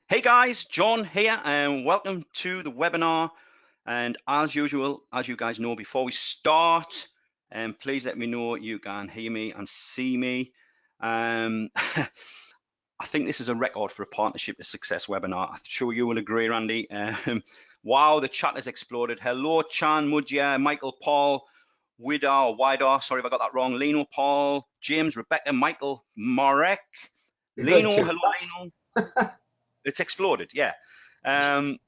Hey guys, John here, and welcome to the webinar. And as usual, as you guys know, before we start, please let me know you can hear me and see me. I think this is a record for a Partnership to Success webinar. I'm sure you will agree, Randy. Wow, the chat has exploded. Hello, Chan, Mujia, Michael, Paul, Widar, sorry if I got that wrong. Lino, Paul, James, Rebecca, Michael, Marek, Lino, hello, Lino. It's exploded, yeah. And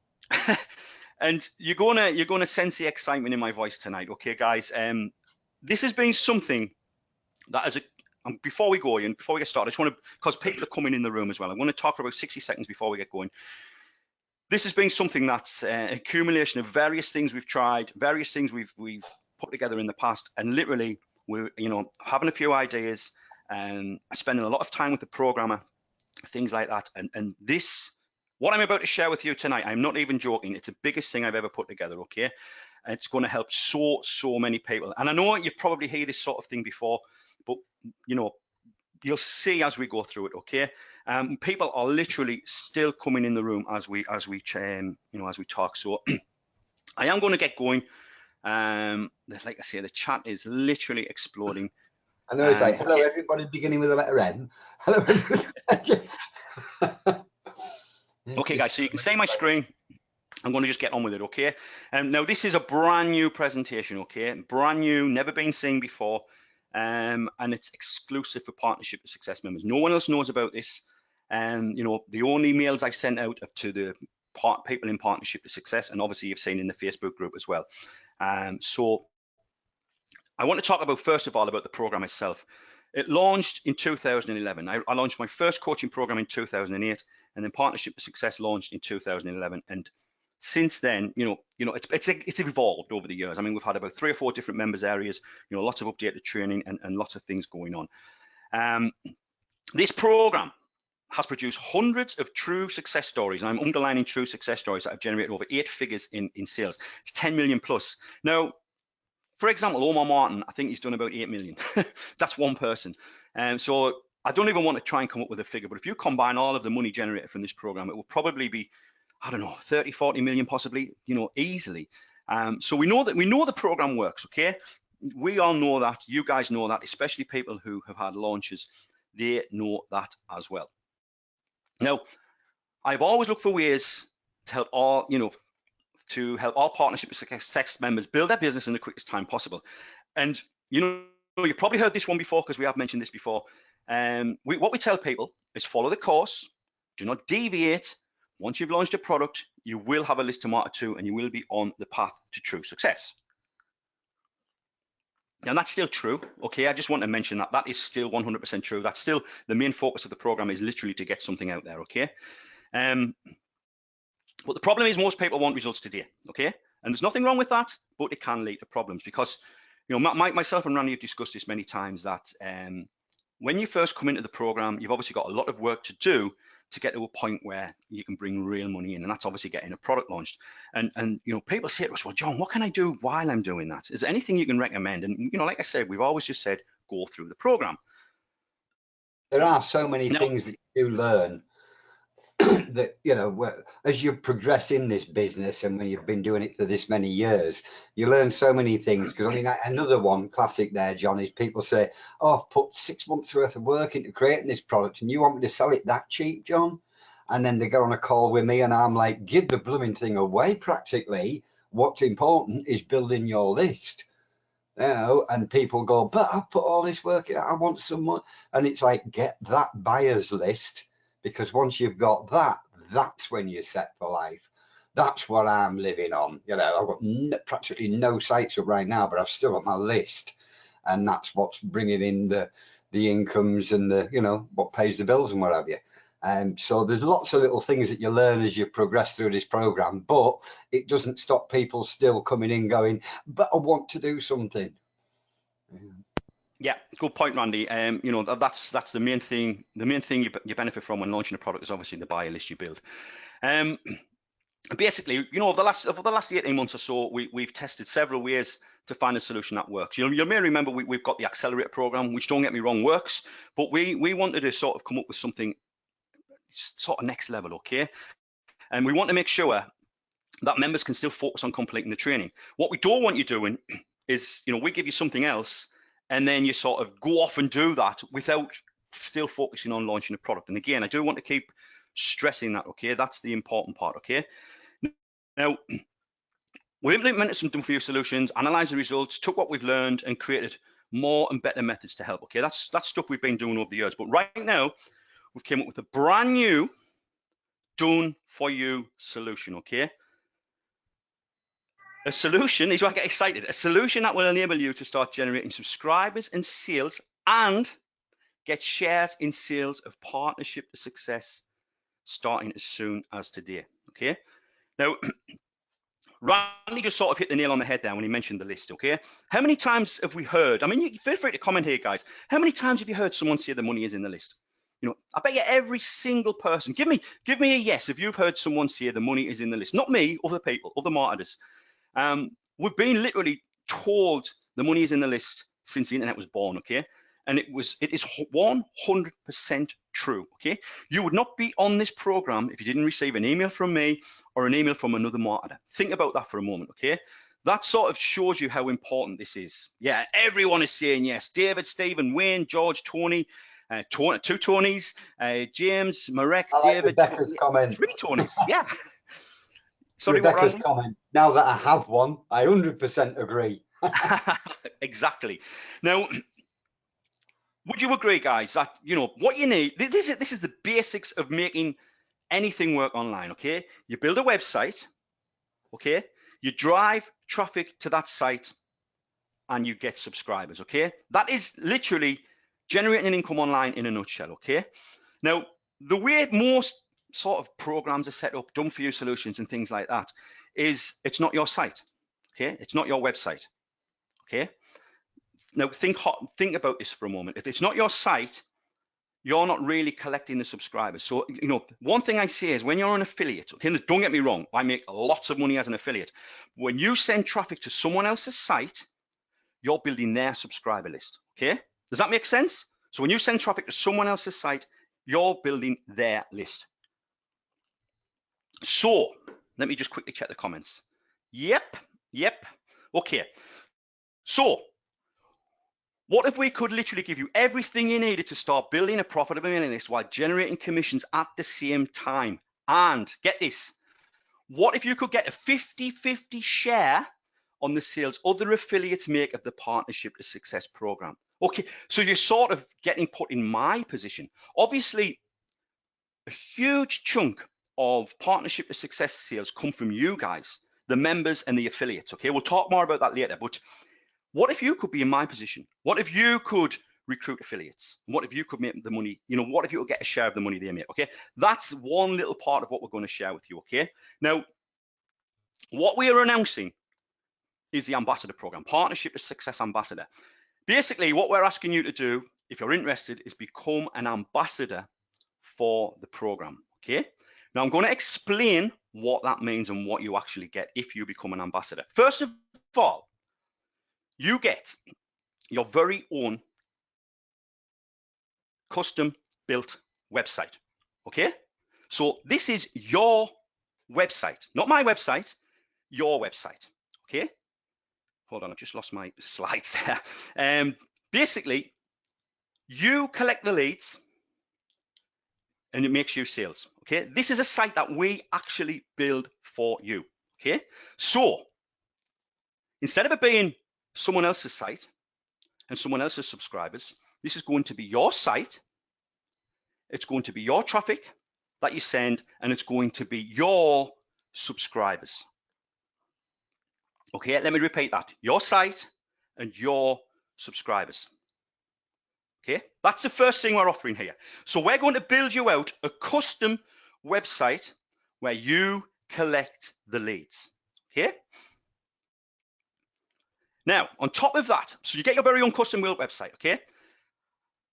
you're gonna sense the excitement in my voice tonight, okay, guys? This has been something that as a before we go in, before we get started, I just want to, because people are coming in the room as well, I want to talk for about 60 seconds before we get going. This has been something that's an accumulation of various things we've tried, various things we've put together in the past, and literally we're having a few ideas and spending a lot of time with the programmer, things like that. And this, what I'm about to share with you tonight, I'm not even joking, it's the biggest thing I've ever put together, okay? And it's going to help so many people. And I know you've probably heard this sort of thing before, but you'll see as we go through it, okay? People are literally still coming in the room as we talk. So I am going to get going. Like I say, the chat is literally exploding. I know it's like, hello everybody, beginning with the letter N. Hello everybody. Okay, guys, so you can see my screen. I'm going to just get on with it, okay? Now, this is a brand new presentation, okay? Brand new, never been seen before, and it's exclusive for Partnership to Success members. No one else knows about this. The only emails I've sent out to the people in Partnership to Success, and obviously you've seen in the Facebook group as well. So I want to talk about, first of all, about the program itself. It launched in 2011. I launched my first coaching program in 2008, and then Partnership to Success launched in 2011. And since then, it's evolved over the years. I mean, we've had about 3 or 4 different members areas, lots of updated training and lots of things going on. This program has produced hundreds of true success stories, and I'm underlining true success stories that have generated over 8 figures in sales. It's 10 million plus. Now, for example, Omar Martin, I think he's done about 8 million. That's one person. So I don't even want to try and come up with a figure, but if you combine all of the money generated from this program, it will probably be, I don't know, 30, 40 million possibly, easily. So we know the program works, okay? We all know that, you guys know that, especially people who have had launches, they know that as well. Now, I've always looked for ways to help all, Partnership with Success members build their business in the quickest time possible. And you've probably heard this one before, because we have mentioned this before. What we tell people is follow the course, do not deviate. Once you've launched a product, you will have a list to market to, and you will be on the path to true success. And that's still true, okay? I just want to mention that that is still 100% true. That's still the main focus of the program, is literally to get something out there, okay? But the problem is most people want results today, okay? And there's nothing wrong with that, but it can lead to problems, because myself and Randy have discussed this many times, that when you first come into the program, you've obviously got a lot of work to do to get to a point where you can bring real money in, and that's obviously getting a product launched. And people say to us, well, John, what can I do while I'm doing that? Is there anything you can recommend? And like I said, we've always just said, go through the program. There are so many things that you learn that, as you progress in this business, and when you've been doing it for this many years, you learn so many things. Because I mean, another one classic there, John, is people say, oh, I've put 6 months worth of work into creating this product, and you want me to sell it that cheap, John? And then they get on a call with me, and I'm like, give the blooming thing away practically. What's important is building your list. And people go, but I've put all this work in, I want some more. And it's like, get that buyer's list, because once you've got that, that's when you're set for life. That's what I'm living on. I've got practically no sites up right now, but I've still got my list, and that's what's bringing in the incomes and the what pays the bills and what have you. So there's lots of little things that you learn as you progress through this program, but it doesn't stop people still coming in going, but I want to do something. Yeah, good point, Randy. That's the main thing. The main thing you benefit from when launching a product is obviously the buyer list you build. And basically, you know, over the last 18 months or so, we've tested several ways to find a solution that works. You may remember we've got the accelerator program, which, don't get me wrong, works, but we wanted to sort of come up with something sort of next level, okay? And we want to make sure that members can still focus on completing the training. What we don't want you doing is, you know, we give you something else and then you sort of go off and do that without still focusing on launching a product. And again, I do want to keep stressing that, okay? That's the important part, okay? Now, we implemented some done for you solutions, analyzed the results, took what we've learned and created more and better methods to help, okay? That's stuff we've been doing over the years. But right now, we've came up with a brand new done for you solution, okay? A solution, this is why I get excited, a solution that will enable you to start generating subscribers and sales and get shares in sales of Partnership to Success starting as soon as today, okay? Now, Randy just sort of hit the nail on the head there when he mentioned the list, okay? How many times have we heard, I mean, feel free to comment here, guys. How many times have you heard someone say the money is in the list? You know, I bet you every single person, give me a yes if you've heard someone say the money is in the list. Not me, other people, other marketers. We've been literally told the money is in the list since the internet was born, okay? And it is 100% true, okay? You would not be on this program if you didn't receive an email from me or an email from another marketer. Think about that for a moment, okay? That sort of shows you how important this is. Yeah, everyone is saying yes. David, Stephen, Wayne, George, Tony, two Tonys, James, Marek, I like David, Rebecca's comment. 3 Tonys, yeah. Sorry, Rebecca's what, comment. Now that I have one, I 100% agree. Exactly. Now, would you agree, guys, that, you know, what you need, this is the basics of making anything work online, okay? You build a website, okay? You drive traffic to that site and you get subscribers, okay? That is literally generating an income online in a nutshell, okay? Now, the way most sort of programs are set up, done for you solutions and things like that, is it's not your site, okay? It's not your website, okay? Now, think about this for a moment. If it's not your site, you're not really collecting the subscribers. So, you know, one thing I say is when you're an affiliate, okay, don't get me wrong, I make lots of money as an affiliate. When you send traffic to someone else's site, you're building their subscriber list, okay? Does that make sense? So when you send traffic to someone else's site, you're building their list. So let me just quickly check the comments. Yep. Okay. So what if we could literally give you everything you needed to start building a profitable mailing list while generating commissions at the same time? And get this, what if you could get a 50-50 share on the sales other affiliates make of the Partnership to Success program? Okay, so you're sort of getting put in my position. Obviously, a huge chunk of Partnership to Success sales come from you guys, the members and the affiliates, okay? We'll talk more about that later, but what if you could be in my position? What if you could recruit affiliates? What if you could make the money? You know, what if you could get a share of the money they make? Okay, that's one little part of what we're going to share with you. Okay, now what we are announcing is the ambassador program, Partnership to Success Ambassador. Basically, what we're asking you to do, if you're interested, is become an ambassador for the program. Okay, now I'm going to explain what that means and what you actually get if you become an ambassador. First of all, you get your very own custom built website, okay? So this is your website, not my website, your website, okay? Hold on, I've just lost my slides there. Basically, you collect the leads and it makes you sales, okay? This is a site that we actually build for you, okay? So instead of it being someone else's site and someone else's subscribers, this is going to be your site. It's going to be your traffic that you send, and it's going to be your subscribers. Okay, let me repeat that. Your site and your subscribers. Okay, that's the first thing we're offering here. So we're going to build you out a custom website where you collect the leads. Okay. Now, on top of that, so you get your very own custom built website, okay?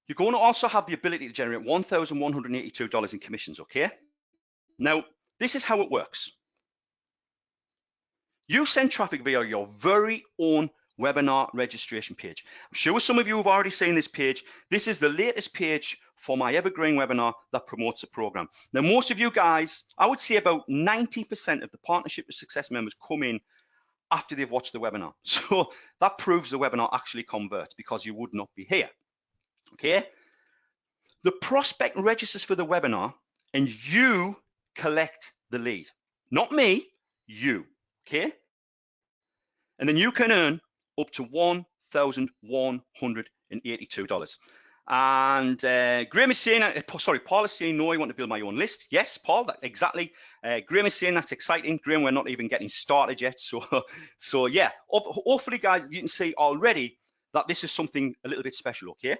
You're going to also have the ability to generate $1,182 in commissions, okay? Now, this is how it works. You send traffic via your very own webinar registration page. I'm sure some of you have already seen this page. This is the latest page for my evergreen webinar that promotes the program. Now, most of you guys, I would say about 90% of the Partnership with Success members come in after they've watched the webinar. So that proves the webinar actually converts, because you would not be here. Okay. The prospect registers for the webinar and you collect the lead. Not me, you. Okay. And then you can earn up to $1,182. And Graham is saying, sorry, Paul is saying, no, I want to build my own list. Yes, Paul, exactly. Graham is saying that's exciting. Graham, we're not even getting started yet. So yeah, hopefully, guys, you can see already that this is something a little bit special, okay?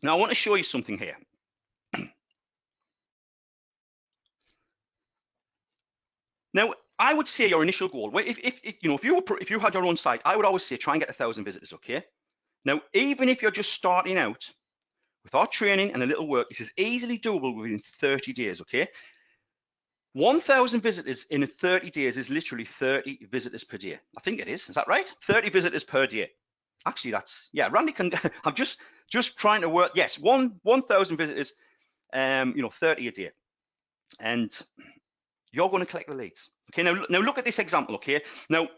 Now, I want to show you something here. Now, I would say your initial goal, if you had your own site, I would always say try and get 1,000 visitors, okay? Now, even if you're just starting out, with our training and a little work, this is easily doable within 30 days, okay? 1,000 visitors in 30 days is literally 30 visitors per day. I think it is that right? 30 visitors per day. Actually, that's, yeah, Randy can, I'm just trying to work, yes, 1,000 visitors, 30 a day. And you're going to collect the leads. Okay, now look at this example, okay? Now,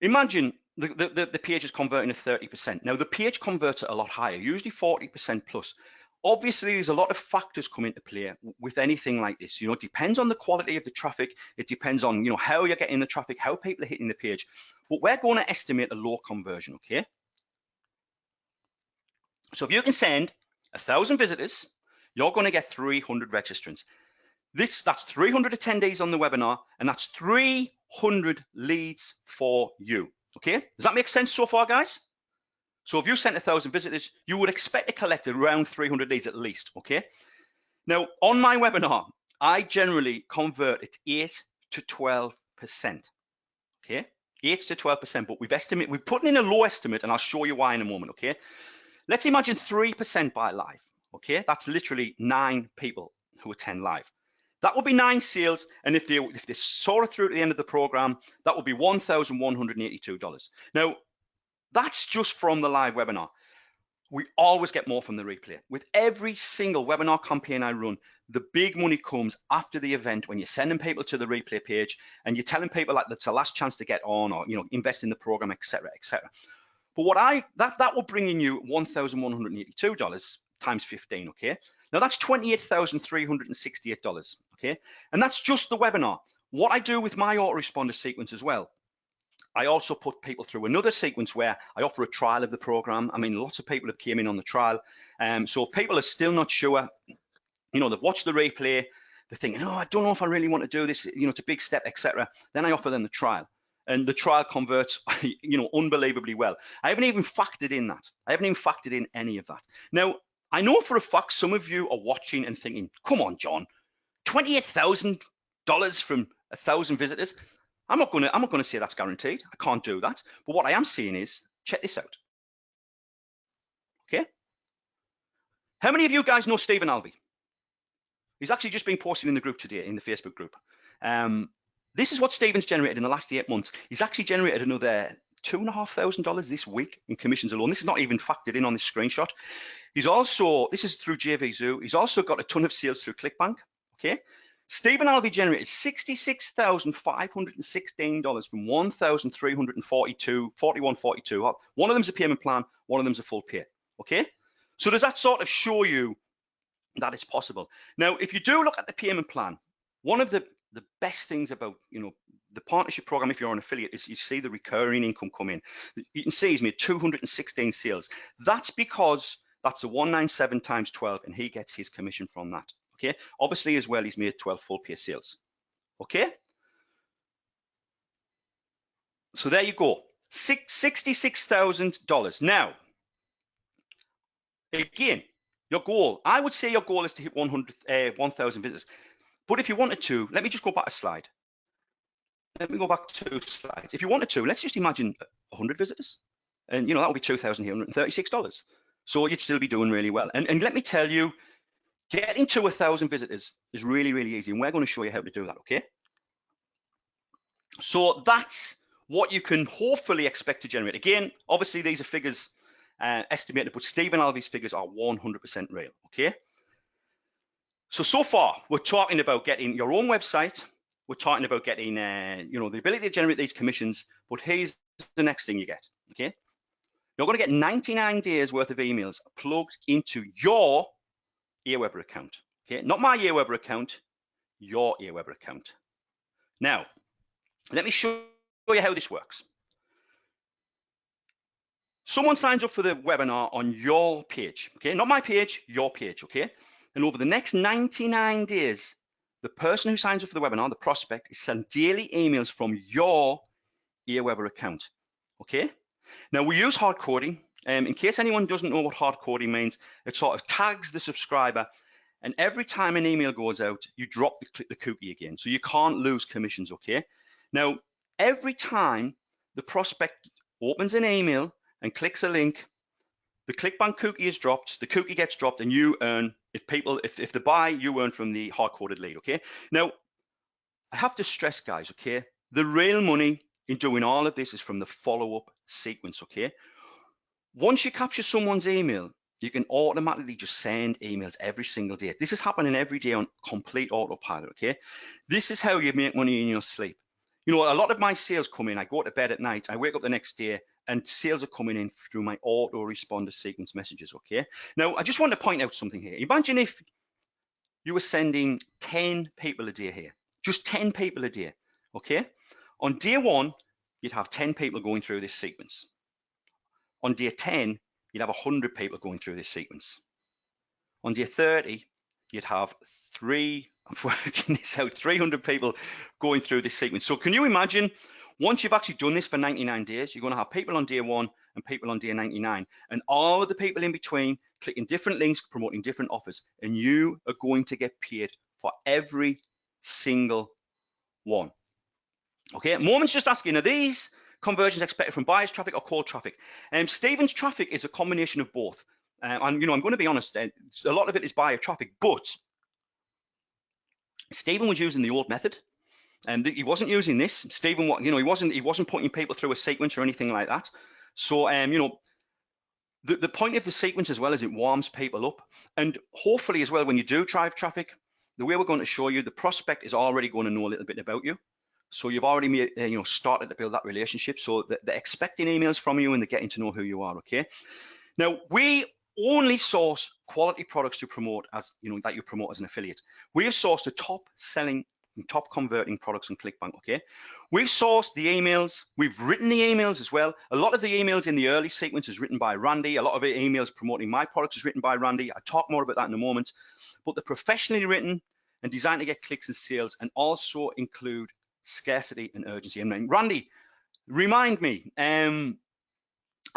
imagine the page is converting at 30%. Now, the page converts at a lot higher, usually 40% plus. Obviously, there's a lot of factors come into play with anything like this. It depends on the quality of the traffic. It depends on, how you're getting the traffic, how people are hitting the page. But we're going to estimate a low conversion, okay? So if you can send 1,000 visitors, you're going to get 300 registrants. That's 300 attendees on the webinar, and that's 300 leads for you. Okay, does that make sense so far, guys? So if you sent 1,000 visitors, you would expect to collect around 300 leads at least. Okay. Now on my webinar, I generally convert at 8 to 12%. Okay, 8 to 12%, but we're putting in a low estimate, and I'll show you why in a moment. Okay, let's imagine 3% buy live. Okay, that's literally 9 people who attend live. That would be 9 sales, and if they saw it through to the end of the program, that would be $1,182. Now, that's just from the live webinar. We always get more from the replay. With every single webinar campaign I run, the big money comes after the event when you're sending people to the replay page and you're telling people that it's a last chance to get on, or invest in the program, etc., etc. But that will bring in you $1,182 times 15, okay? Now that's $28,368, okay? And that's just the webinar. What I do with my autoresponder sequence as well, I also put people through another sequence where I offer a trial of the program. I mean, lots of people have came in on the trial. So if people are still not sure, they've watched the replay, they're thinking, I don't know if I really want to do this, it's a big step, etc. Then I offer them the trial. And the trial converts, unbelievably well. I haven't even factored in that. I haven't even factored in any of that. Now, I know for a fact some of you are watching and thinking, come on, John, $28,000 from 1,000 visitors. I'm not going to say that's guaranteed. I can't do that. But what I am saying is, check this out. Okay. How many of you guys know Stephen Alvey? He's actually just been posting in the group today, in the Facebook group. This is what Stephen's generated in the last 8 months. He's actually generated another $2,500 this week in commissions alone. This is not even factored in on this screenshot. He's also, this is through JVZoo. He's also got a ton of sales through ClickBank. Okay. Stephen Alvey generated $66,516 from 1,341.42. One of them's a payment plan, one of them's a full pay. Okay. So does that sort of show you that it's possible? Now, if you do look at the payment plan, one of the best things about the partnership program, if you're an affiliate, is you see the recurring income come in. You can see he's made 216 sales. That's because that's a 197 times 12, and he gets his commission from that. Okay. Obviously, as well, he's made 12 full pay sales. Okay. So there you go, $66,000. Now, again, your goal, I would say your goal is to hit 1,000 visitors. But if you wanted to, let me just go back a slide. Let me go back 2 slides. If you wanted to, let's just imagine 100 visitors, and that would be $2,836. So you'd still be doing really well. And let me tell you, getting to 1,000 visitors is really, really easy, and we're going to show you how to do that. Okay. So that's what you can hopefully expect to generate. Again, obviously these are figures estimated, but Stephen Alvey's figures are 100% real, okay? So far, we're talking about getting your own website. We're talking about getting, the ability to generate these commissions. But here's the next thing you get, okay? You're going to get 99 days worth of emails plugged into your Aweber account, okay? Not my Aweber account, your Aweber account. Now, let me show you how this works. Someone signs up for the webinar on your page, okay? Not my page, your page, okay? And over the next 99 days, the person who signs up for the webinar, the prospect, is sent daily emails from your Aweber account, okay? Now, we use hard coding. In case anyone doesn't know what hard coding means, it sort of tags the subscriber, and every time an email goes out, you drop the cookie again, so you can't lose commissions, okay? Now, every time the prospect opens an email and clicks a link, the ClickBank cookie is dropped, the cookie gets dropped, and you earn, if they buy, you earn from the hard-coded lead, okay? Now, I have to stress, guys, okay? The real money in doing all of this is from the follow-up sequence, okay? Once you capture someone's email, you can automatically just send emails every single day. This is happening every day on complete autopilot, okay? This is how you make money in your sleep. You know, a lot of my sales come in, I go to bed at night, I wake up the next day, and sales are coming in through my autoresponder sequence messages, okay? Now, I just want to point out something here. Imagine if you were sending 10 people a day here, just 10 people a day, okay? On day 1, you'd have 10 people going through this sequence. On day 10, you'd have 100 people going through this sequence. On day 30, you'd have 300 people going through this sequence. So can you imagine, once you've actually done this for 99 days, you're going to have people on day 1 and people on day 99, and all of the people in between clicking different links, promoting different offers, and you are going to get paid for every single one. Okay, Moment's just asking, are these conversions expected from buyers traffic or cold traffic? Stephen's traffic is a combination of both. And I'm going to be honest, a lot of it is buyer traffic, but Stephen was using the old method. He wasn't using this. Stephen, he wasn't putting people through a sequence or anything like that. So, the point of the sequence as well is it warms people up, and hopefully as well, when you do drive traffic, the way we're going to show you, the prospect is already going to know a little bit about you. So you've already made, started to build that relationship. So they're expecting emails from you and they're getting to know who you are. Okay. Now we only source quality products to promote as that you promote as an affiliate. We have sourced the top selling, top converting products on ClickBank. Okay. We've sourced the emails. We've written the emails as well. A lot of the emails in the early sequence is written by Randy. A lot of the emails promoting my products is written by Randy. I'll talk more about that in a moment. But they're professionally written and designed to get clicks and sales, and also include scarcity and urgency. And Randy, remind me, I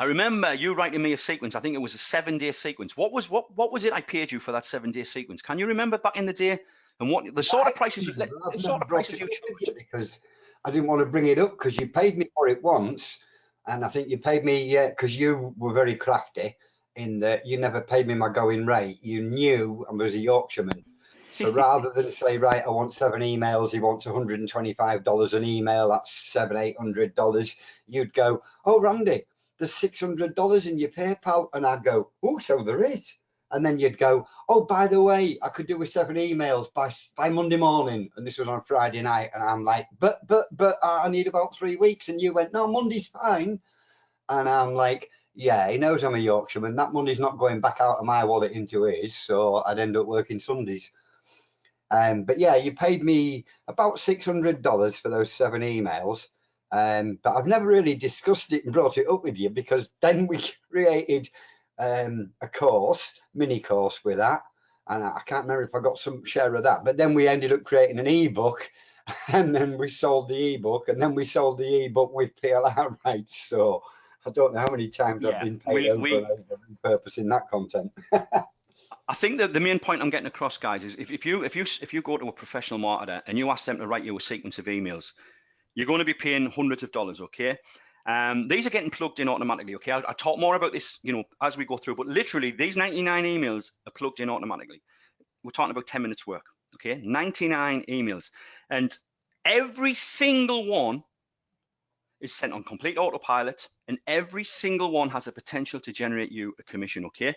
remember you writing me a sequence. I think it was a 7-day sequence. What was it I paid you for that 7-day sequence? Can you remember back in the day, and what the sort of prices you charged? Because I didn't want to bring it up, because you paid me for it once, and I think you paid me because you were very crafty in that you never paid me my going rate. You knew I was a Yorkshireman. So rather than say, right, I want 7 emails, he wants $125 an email, that's $700-800, you'd go, oh, Randy, there's $600 in your PayPal. And I'd go, oh, so there is. And then you'd go, oh, by the way, I could do with 7 emails by Monday morning. And this was on Friday night. And I'm like, but I need about 3 weeks. And you went, no, Monday's fine. And I'm like, yeah, he knows I'm a Yorkshireman. That money's not going back out of my wallet into his. So I'd end up working Sundays. But yeah, you paid me about $600 for those 7 emails. But I've never really discussed it and brought it up with you, because then we created a course, mini course with that. And I can't remember if I got some share of that, but then we ended up creating an ebook, and then we sold the ebook, and then we sold the ebook with PLR rights. So I don't know how many times I've been paid over repurposing that content. I think that the main point I'm getting across, guys, is if you go to a professional marketer and you ask them to write you a sequence of emails, you're going to be paying hundreds of dollars. Okay. These are getting plugged in automatically. Okay. I'll talk more about this, as we go through, but literally these 99 emails are plugged in automatically. We're talking about 10 minutes work. Okay. 99 emails, and every single one is sent on complete autopilot, and every single one has a potential to generate you a commission, okay?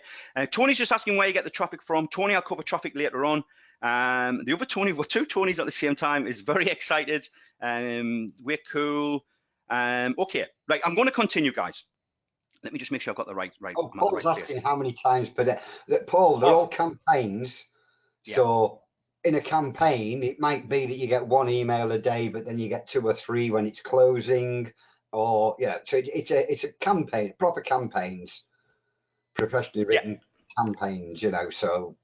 Tony's just asking where you get the traffic from. Tony, I'll cover traffic later on. The other Tony, well, two Tonys at the same time, is very excited. We're cool. Okay, right, I'm going to continue, guys. Let me just make sure I've got the right. Oh, I'm at the Paul's right asking place. how many times per day. Paul, they're all campaigns. Yeah. So in a campaign, it might be that you get one email a day, but then you get 2 or 3 when it's closing, or so it's a campaign, proper campaigns, professionally written campaigns, so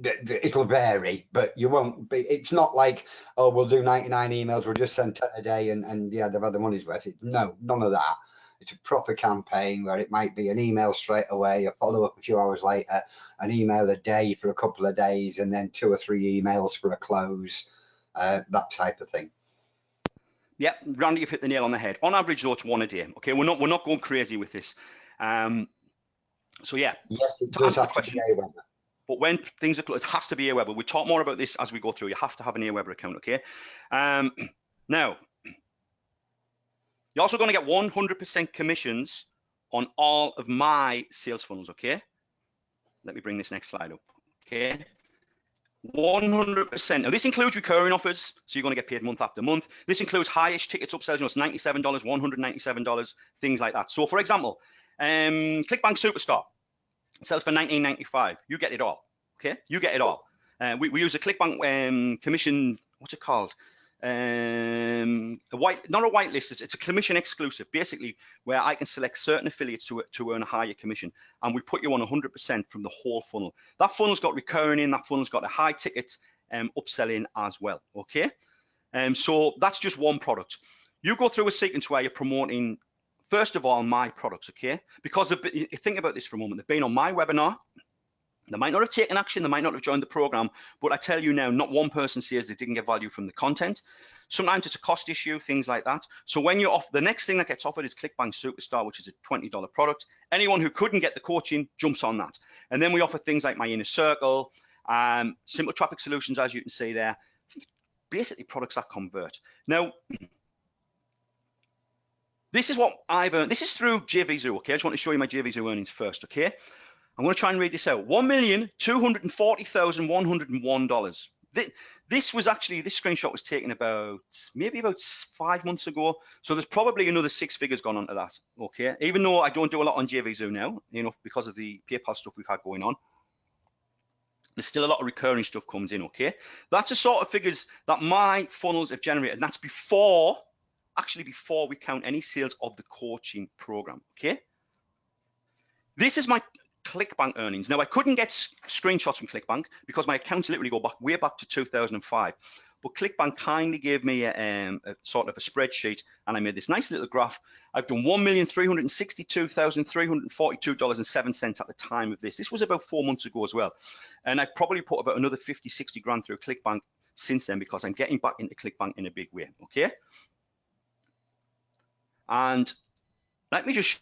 it'll vary, but you won't be, it's not like, oh, we'll do 99 emails, we'll just send 10 a day and yeah, they've had the money's worth. No, none of that. It's a proper campaign where it might be an email straight away, a follow-up a few hours later, an email a day for a couple of days, and then 2 or 3 emails for a close, that type of thing. Yeah, Randy, you've hit the nail on the head. On average, though, it's 1 a day. Okay, we're not going crazy with this. So yeah, yes, it to does answer the have question, to be Aweber. But when things are closed, it has to be Aweber. We'll talk more about this as we go through. You have to have an Aweber account, okay? Now, you're also going to get 100% commissions on all of my sales funnels, okay? Let me bring this next slide up, okay? 100%. Now, this includes recurring offers, so you're going to get paid month after month. This includes high-ish tickets upsells, it's $97, $197, things like that. So, for example, ClickBank Superstar sells for $19.95. You get it all, okay? You get it all. We use a ClickBank commission, what's it called? Not a whitelist, it's a commission exclusive, basically, where I can select certain affiliates to earn a higher commission, and we put you on 100% from the whole funnel. That funnel's got recurring in, that funnel's got a high ticket upselling as well, okay? So that's just one product. You go through a sequence where you're promoting, first of all, my products, okay? Because think about this for a moment. They've been on my webinar. They might not have taken action, they might not have joined the program, but I tell you now, not one person says they didn't get value from the content. Sometimes it's a cost issue, things like that. So when you're off, the next thing that gets offered is ClickBank Superstar, which is a $20 product. Anyone who couldn't get the coaching jumps on that. And then we offer things like My Inner Circle, Simple Traffic Solutions, as you can see there, basically products that convert. Now, this is what I've earned. This is through JVZoo, okay? I just want to show you my JVZoo earnings first, okay? I'm going to try and read this out. $1,240,101. This was actually, this screenshot was taken maybe about 5 months ago. So there's probably another 6 figures gone onto that, okay? Even though I don't do a lot on JVZoo now, because of the PayPal stuff we've had going on, there's still a lot of recurring stuff comes in, okay? That's the sort of figures that my funnels have generated. And that's before we count any sales of the coaching program, okay? This is my ClickBank earnings. Now, I couldn't get screenshots from ClickBank because my accounts literally go way back to 2005. But ClickBank kindly gave me a sort of a spreadsheet, and I made this nice little graph. I've done $1,362,342.07 at the time of this. This was about 4 months ago as well. And I probably put about another 50, 60 grand through ClickBank since then because I'm getting back into ClickBank in a big way, okay? And let me just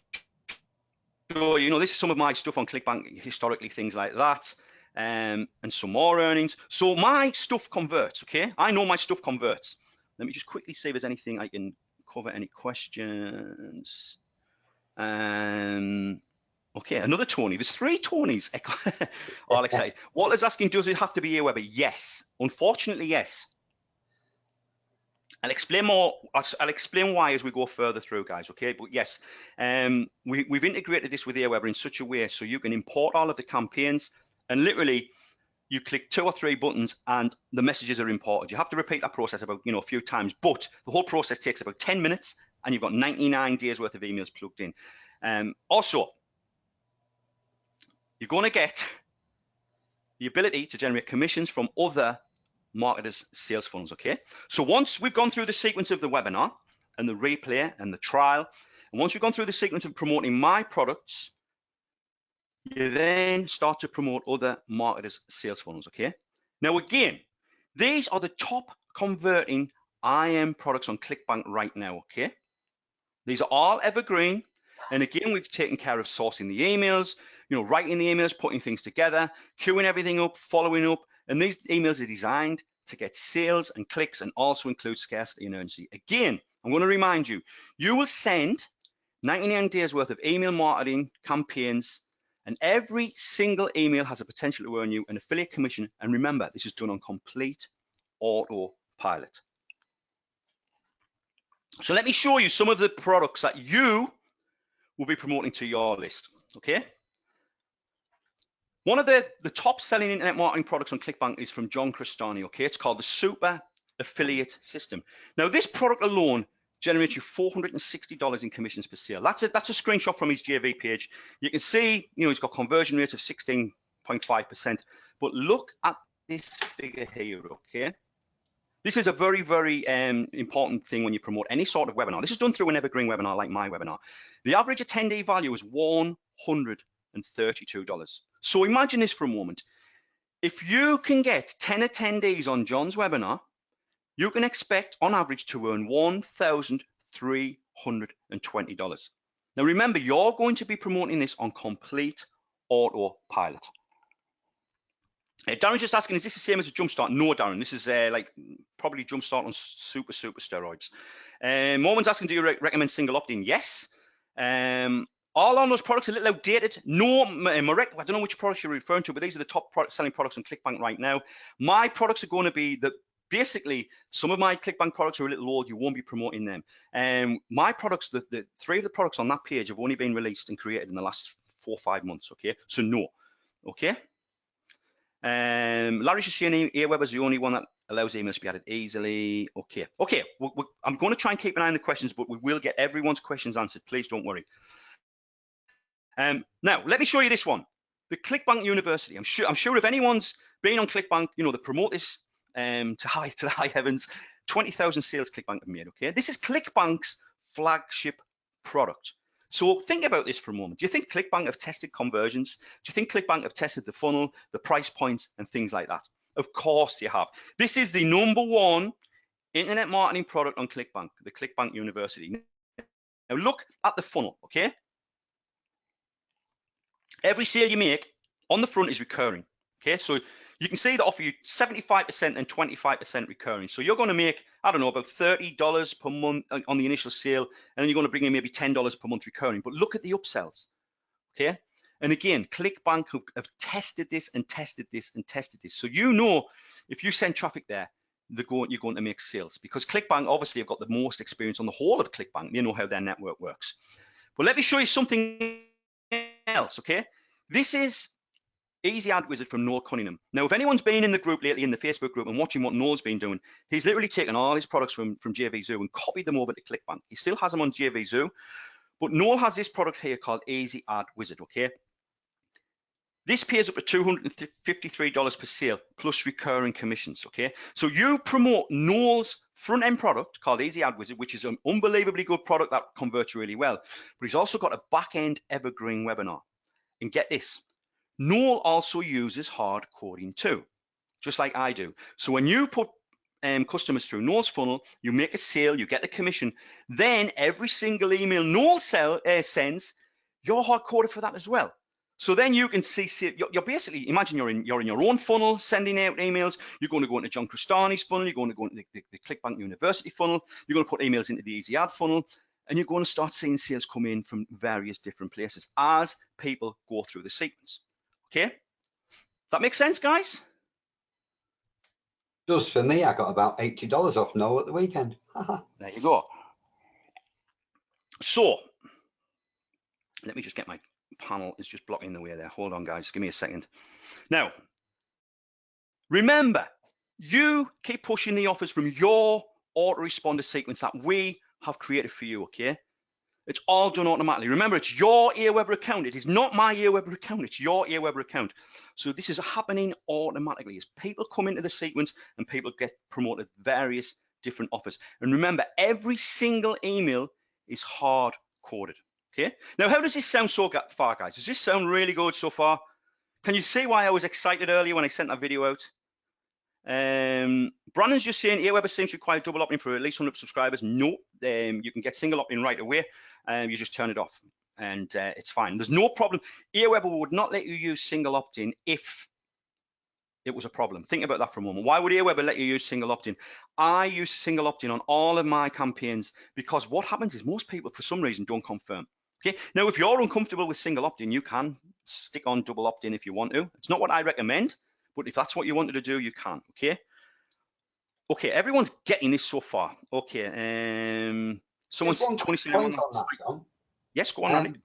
show you, this is some of my stuff on ClickBank historically, things like that, and some more earnings. So my stuff converts, okay? I know my stuff converts. Let me just quickly see if there's anything I can cover, any questions. Okay, another Tony. There's 3 Tonys. All excited. Walter's asking, does it have to be Aweber? Yes. Unfortunately, yes. I'll explain more. I'll explain why as we go further through, guys. Okay, but yes, we've integrated this with Aweber in such a way so you can import all of the campaigns, and literally you click 2 or 3 buttons and the messages are imported. You have to repeat that process about a few times, but the whole process takes about 10 minutes, and you've got 99 days worth of emails plugged in. Also, you're going to get the ability to generate commissions from other marketers' sales funnels, okay? So once we've gone through the sequence of the webinar and the replay and the trial, and once we've gone through the sequence of promoting my products, you then start to promote other marketers' sales funnels, okay? Now again, these are the top converting IM products on ClickBank right now, okay? These are all evergreen, and again, we've taken care of sourcing the emails, writing the emails, putting things together, queuing everything up, following up, and these emails are designed to get sales and clicks and also include scarcity and urgency. Again, I'm going to remind you, you will send 99 days worth of email marketing campaigns, and every single email has a potential to earn you an affiliate commission. And remember, this is done on complete autopilot. So let me show you some of the products that you will be promoting to your list, okay? One of the top selling internet marketing products on ClickBank is from John Crestani, okay? It's called the Super Affiliate System. Now, this product alone generates you $460 in commissions per sale. That's a screenshot from his JV page. You can see, he's got conversion rates of 16.5%, but look at this figure here, okay? This is a very, very important thing when you promote any sort of webinar. This is done through an evergreen webinar like my webinar. The average attendee value is $132. So imagine this for a moment. If you can get 10 attendees on John's webinar, you can expect on average to earn $1,320. Now remember, you're going to be promoting this on complete autopilot. Darren's just asking, is this the same as a Jumpstart? No, Darren, this is like probably Jumpstart on super steroids. Mormon's asking, do you recommend single opt-in? Yes. All on those products are a little outdated. No, Marek, I don't know which products you're referring to, but these are the top selling products on ClickBank right now. My products are going to be basically, some of my ClickBank products are a little old. You won't be promoting them. My products, the three of the products on that page have only been released and created in the last 4 or 5 months, okay? So no, okay? Larry's just saying Aweber is the only one that allows emails to be added easily. Okay, I'm going to try and keep an eye on the questions, but we will get everyone's questions answered. Please don't worry. Now, let me show you this one. The ClickBank University. I'm sure if anyone's been on ClickBank, they promote this to the high heavens. 20,000 sales ClickBank have made, okay? This is ClickBank's flagship product. So think about this for a moment. Do you think ClickBank have tested conversions? Do you think ClickBank have tested the funnel, the price points, and things like that? Of course you have. This is the #1 internet marketing product on ClickBank, the ClickBank University. Now look at the funnel, okay? Every sale you make on the front is recurring, okay? So you can see they offer you 75% and 25% recurring. So you're going to make, I don't know, about $30 per month on the initial sale, and then you're going to bring in maybe $10 per month recurring. But look at the upsells, okay? And again, ClickBank have tested this and tested this and tested this. So if you send traffic there, you're going to make sales, because ClickBank obviously have got the most experience on the whole of ClickBank. They know how their network works. But let me show you something else, okay? This is Easy Ad Wizard from Noel Cunningham. Now, if anyone's been in the group lately, in the Facebook group, and watching what Noel's been doing, he's literally taken all his products from JVZoo and copied them over to ClickBank. He still has them on JVZoo, but Noel has this product here called Easy Ad Wizard, okay? This pays up to $253 per sale plus recurring commissions, okay? So you promote Noel's front-end product called Easy Ad Wizard, which is an unbelievably good product that converts really well, but he's also got a back-end evergreen webinar. And get this, Noel also uses hard coding too, just like I do. So when you put customers through Noel's funnel, you make a sale, you get the commission, then every single email Noel sends, you're hard coded for that as well. So then you can see, you're basically, imagine you're in your own funnel sending out emails. You're going to go into John Crestani's funnel, you're going to go into the ClickBank University funnel, you're going to put emails into the Easy Ad funnel, and you're going to start seeing sales come in from various different places as people go through the sequence. Okay? That makes sense, guys? Just for me, I got about $80 off Noel at the weekend. There you go. So, let me just get my panel. It's just blocking the way there. Hold on, guys. Give me a second. Now, remember, you keep pushing the offers from your autoresponder sequence that we have created for you, okay? It's all done automatically. Remember, it's your Aweber account. It is not my Aweber account. It's your Aweber account. So this is happening automatically as people come into the sequence and people get promoted various different offers. And remember, every single email is hard coded. Okay. Now, how does this sound so far, guys? Does this sound really good so far? Can you see why I was excited earlier when I sent that video out? Brandon's just saying Aweber seems to require double opt-in for at least 100 subscribers. No, you can get single opt-in right away. You just turn it off and it's fine. There's no problem. Aweber would not let you use single opt-in if it was a problem. Think about that for a moment. Why would Aweber let you use single opt-in? I use single opt-in on all of my campaigns because what happens is most people, for some reason, don't confirm. Okay. Now, if you're uncomfortable with single opt-in, you can stick on double opt-in if you want to. It's not what I recommend, but if that's what you wanted to do, you can. Okay. Okay. Everyone's getting this so far. Okay. Just Someone's one Tony quick saying, point on that, John. yes, go on, Randy.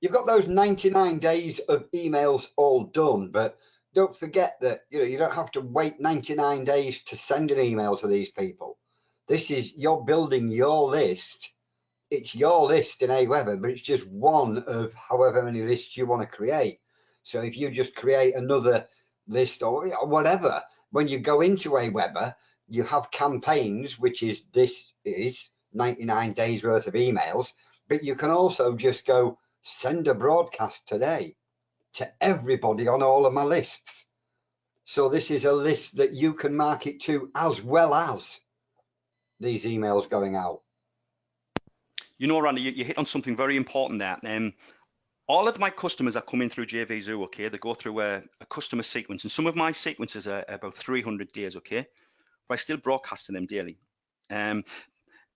You've got those 99 days of emails all done, but don't forget that you don't have to wait 99 days to send an email to these people. This is, you're building your list. It's your list in Aweber, but it's just one of however many lists you want to create. So if you just create another list or whatever, when you go into Aweber, you have campaigns, which is 99 days worth of emails, but you can also just go send a broadcast today to everybody on all of my lists. So this is a list that you can market to as well as these emails going out. You know, Randy, you hit on something very important there. All of my customers are coming through JVZoo, okay? They go through a customer sequence, and some of my sequences are about 300 days, okay? But I still broadcast to them daily.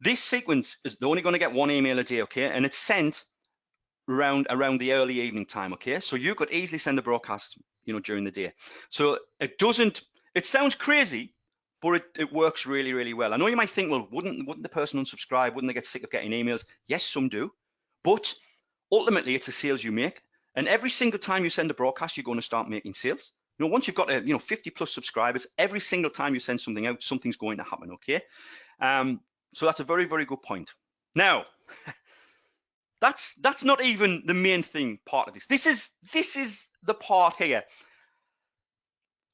This sequence is they're only going to get one email a day, okay? And it's sent around the early evening time, okay? So you could easily send a broadcast, during the day. So it sounds crazy, but it works really, really well. I know you might think, well, wouldn't the person unsubscribe? Wouldn't they get sick of getting emails? Yes, some do. But ultimately, it's the sales you make. And every single time you send a broadcast, you're going to start making sales. Once you've got 50 plus subscribers, every single time you send something out, something's going to happen, okay? So that's a very, very good point. Now, that's not even the main thing part of this. This is the part here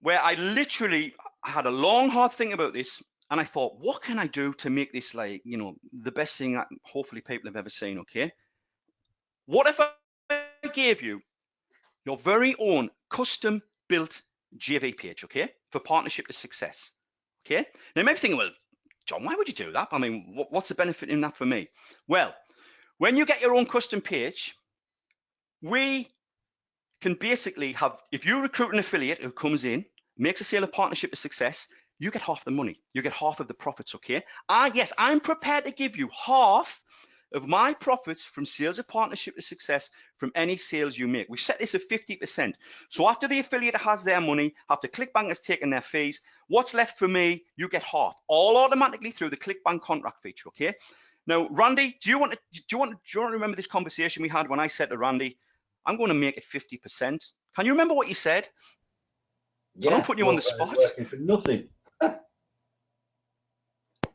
where I literally had a long, hard think about this, and I thought, what can I do to make this like, the best thing that hopefully people have ever seen, okay? What if I gave you your very own custom-built JV page, okay, for Partnership to Success, okay? Now, you might be thinking, well, John, why would you do that? I mean, what's the benefit in that for me? Well, when you get your own custom page, we can basically have, if you recruit an affiliate who comes in, makes a sale of Partnership to Success, you get half the money. You get half of the profits, okay? Yes, I'm prepared to give you half of my profits from sales of Partnership to Success from any sales you make. We set this at 50%. So after the affiliate has their money, after ClickBank has taken their fees, what's left for me, you get half, all automatically through the ClickBank contract feature, okay? Now, Randy, do you want to remember this conversation we had when I said to Randy, I'm going to make it 50%? Can you remember what you said? Yeah, I'm putting you on the spot. Working for nothing.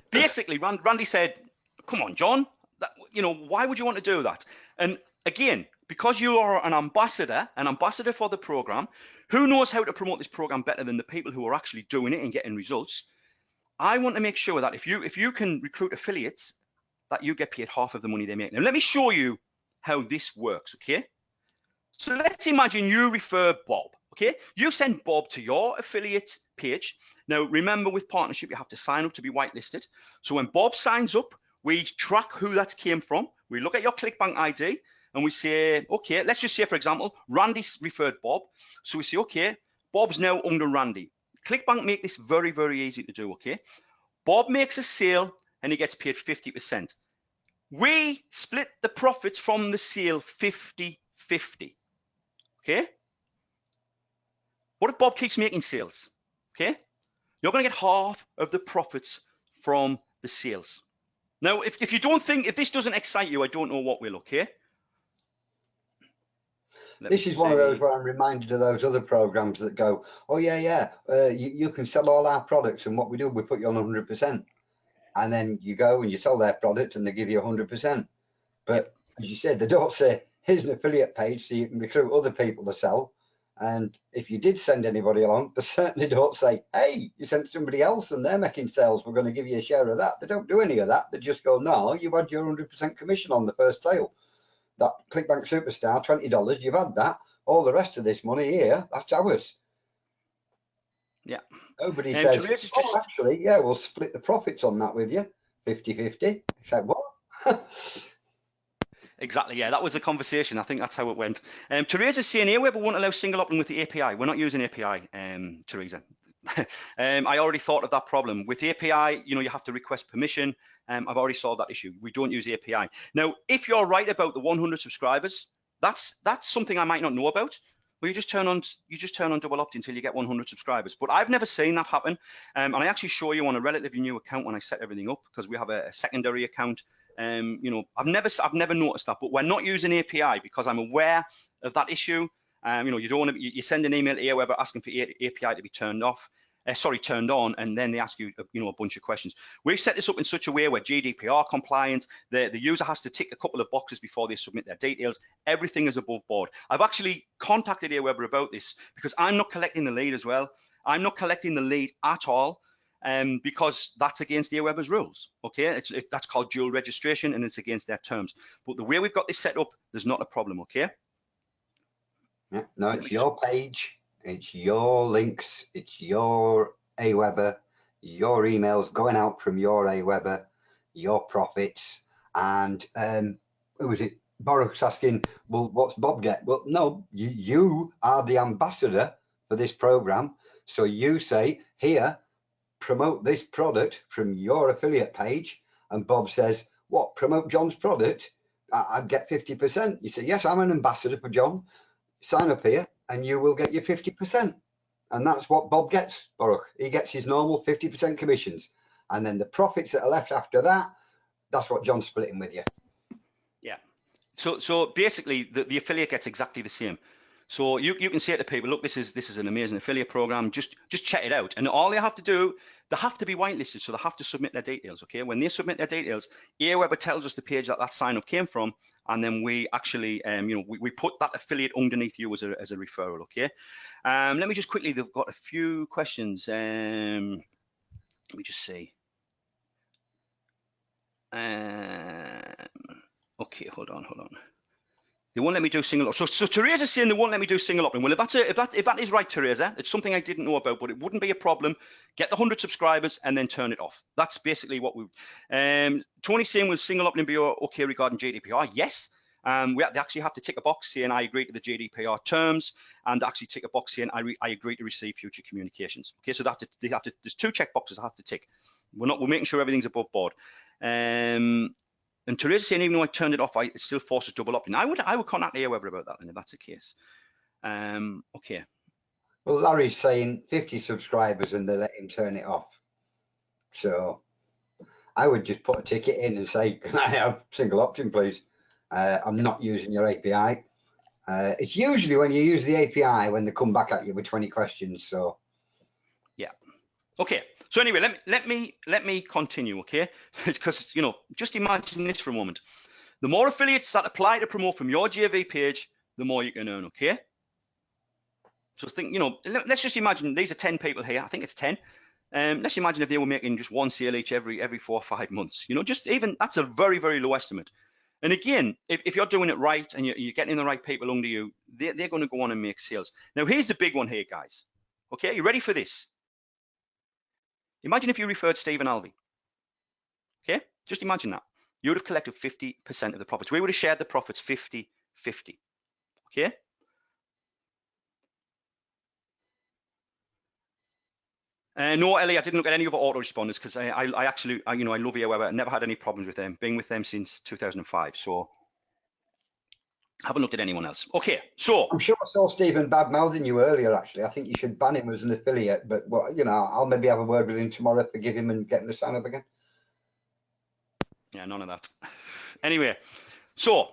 Basically, Randy said, come on, John, why would you want to do that? And again, because you are an ambassador for the program, who knows how to promote this program better than the people who are actually doing it and getting results? I want to make sure that if you can recruit affiliates, that you get paid half of the money they make. Now, let me show you how this works, okay? So let's imagine you refer Bob, okay? You send Bob to your affiliate page. Now, remember with partnership, you have to sign up to be whitelisted. So when Bob signs up, we track who that came from. We look at your ClickBank ID and we say, okay, let's just say, for example, Randy referred Bob. So we say, okay, Bob's now under Randy. ClickBank make this very, very easy to do, okay? Bob makes a sale and he gets paid 50%. We split the profits from the sale 50-50. Okay? What if Bob keeps making sales? Okay? You're going to get half of the profits from the sales. Now, if you don't think, if this doesn't excite you, I don't know what will, okay? This is one of those where I'm reminded of those other programs that go, oh, yeah, you can sell all our products, and what we do, we put you on 100%. And then you go and you sell their product and they give you 100%. But as you said, they don't say, here's an affiliate page so you can recruit other people to sell. And if you did send anybody along, they certainly don't say, hey, you sent somebody else and they're making sales, we're going to give you a share of that. They don't do any of that. They just go, no, you had your 100% commission on the first sale. That ClickBank Superstar, $20, you've had that. All the rest of this money here, that's ours. Yeah. Nobody says, oh, actually, yeah, we'll split the profits on that with you, 50-50. Said, what? Exactly, yeah, that was the conversation. I think that's how it went. Teresa's saying here, we won't allow single opt-in with the API. We're not using API, Teresa. I already thought of that problem. With the API, you know, you have to request permission. I've already solved that issue. We don't use the API. Now, if you're right about the 100 subscribers, that's something I might not know about. Well, you just turn on double opt until you get 100 subscribers. But I've never seen that happen. And I actually show you on a relatively new account when I set everything up, because we have a secondary account. You know, I've never noticed that. But we're not using API because I'm aware of that issue. You know, you don't want to. You send an email to Aweber asking for API to be turned on, and then they ask you, you know, a bunch of questions. We've set this up in such a way where GDPR compliant. The user has to tick a couple of boxes before they submit their details. Everything is above board. I've actually contacted Aweber about this because I'm not collecting the lead as well. I'm not collecting the lead at all. Because that's against Aweber's rules. Okay, that's called dual registration, and it's against their terms. But the way we've got this set up, there's not a problem. Okay. Yeah, no, it's your page, it's your links, it's your Aweber, your emails going out from your Aweber, your profits. And who was it? Baruch's asking, well, what's Bob get? Well, no, you are the ambassador for this program. So you say, here, promote this product from your affiliate page. And Bob says, what, promote John's product? I'd get 50%. You say, yes, I'm an ambassador for John. Sign up here and you will get your 50%. And that's what Bob gets, Baruch. He gets his normal 50% commissions. And then the profits that are left after that, that's what John's splitting with you. Yeah. So basically the affiliate gets exactly the same. So you can say to people, look, this is an amazing affiliate program. Just check it out. And all they have to do, they have to be whitelisted, so they have to submit their details. Okay. When they submit their details, Aweber tells us the page that sign up came from, and then we actually, you know, we put that affiliate underneath you as a referral. Okay. Let me just quickly. They've got a few questions. Let me just see. Okay, hold on. They won't let me do single up. So Teresa's saying they won't let me do single opting. Well, if that is right, Teresa, it's something I didn't know about, but it wouldn't be a problem. Get the 100 subscribers and then turn it off. That's basically what we. Tony's saying, will single opting be okay regarding GDPR? Yes. They actually have to tick a box saying I agree to the GDPR terms, and actually tick a box saying I agree to receive future communications. Okay, so there's two check boxes I have to tick. We're making sure everything's above board. And Teresa saying, even though I turned it off, it still forces double opt-in. I would contact Aweber about that then, if that's the case. Okay. Well, Larry's saying 50 subscribers and they let him turn it off. So I would just put a ticket in and say, can I have single opt-in, please? I'm not using your API. It's usually when you use the API when they come back at you with 20 questions. So yeah. Okay. So anyway, let me continue, okay? Because, you know, just imagine this for a moment. The more affiliates that apply to promote from your JV page, the more you can earn, okay? So think, you know, let's just imagine these are 10 people here. I think it's 10. Let's imagine if they were making just one sale each every 4 or 5 months. You know, just even that's a very, very low estimate. And again, if you're doing it right and you're getting the right people under you, they're going to go on and make sales. Now, here's the big one here, guys. Okay, you ready for this? Imagine if you referred Stephen Alvey. Okay, just imagine that. You would have collected 50% of the profits. We would have shared the profits 50-50. Okay. No, Ellie, I didn't look at any other autoresponders because I actually, you know, I love Aweber. I never had any problems with them. Been with them since 2005, so I haven't looked at anyone else. Okay, so I'm sure I saw Stephen bad-mouthing you earlier. Actually, I think you should ban him as an affiliate. But well, you know, I'll maybe have a word with him tomorrow, forgive him, and get him to sign up again. yeah, none of that. Anyway, so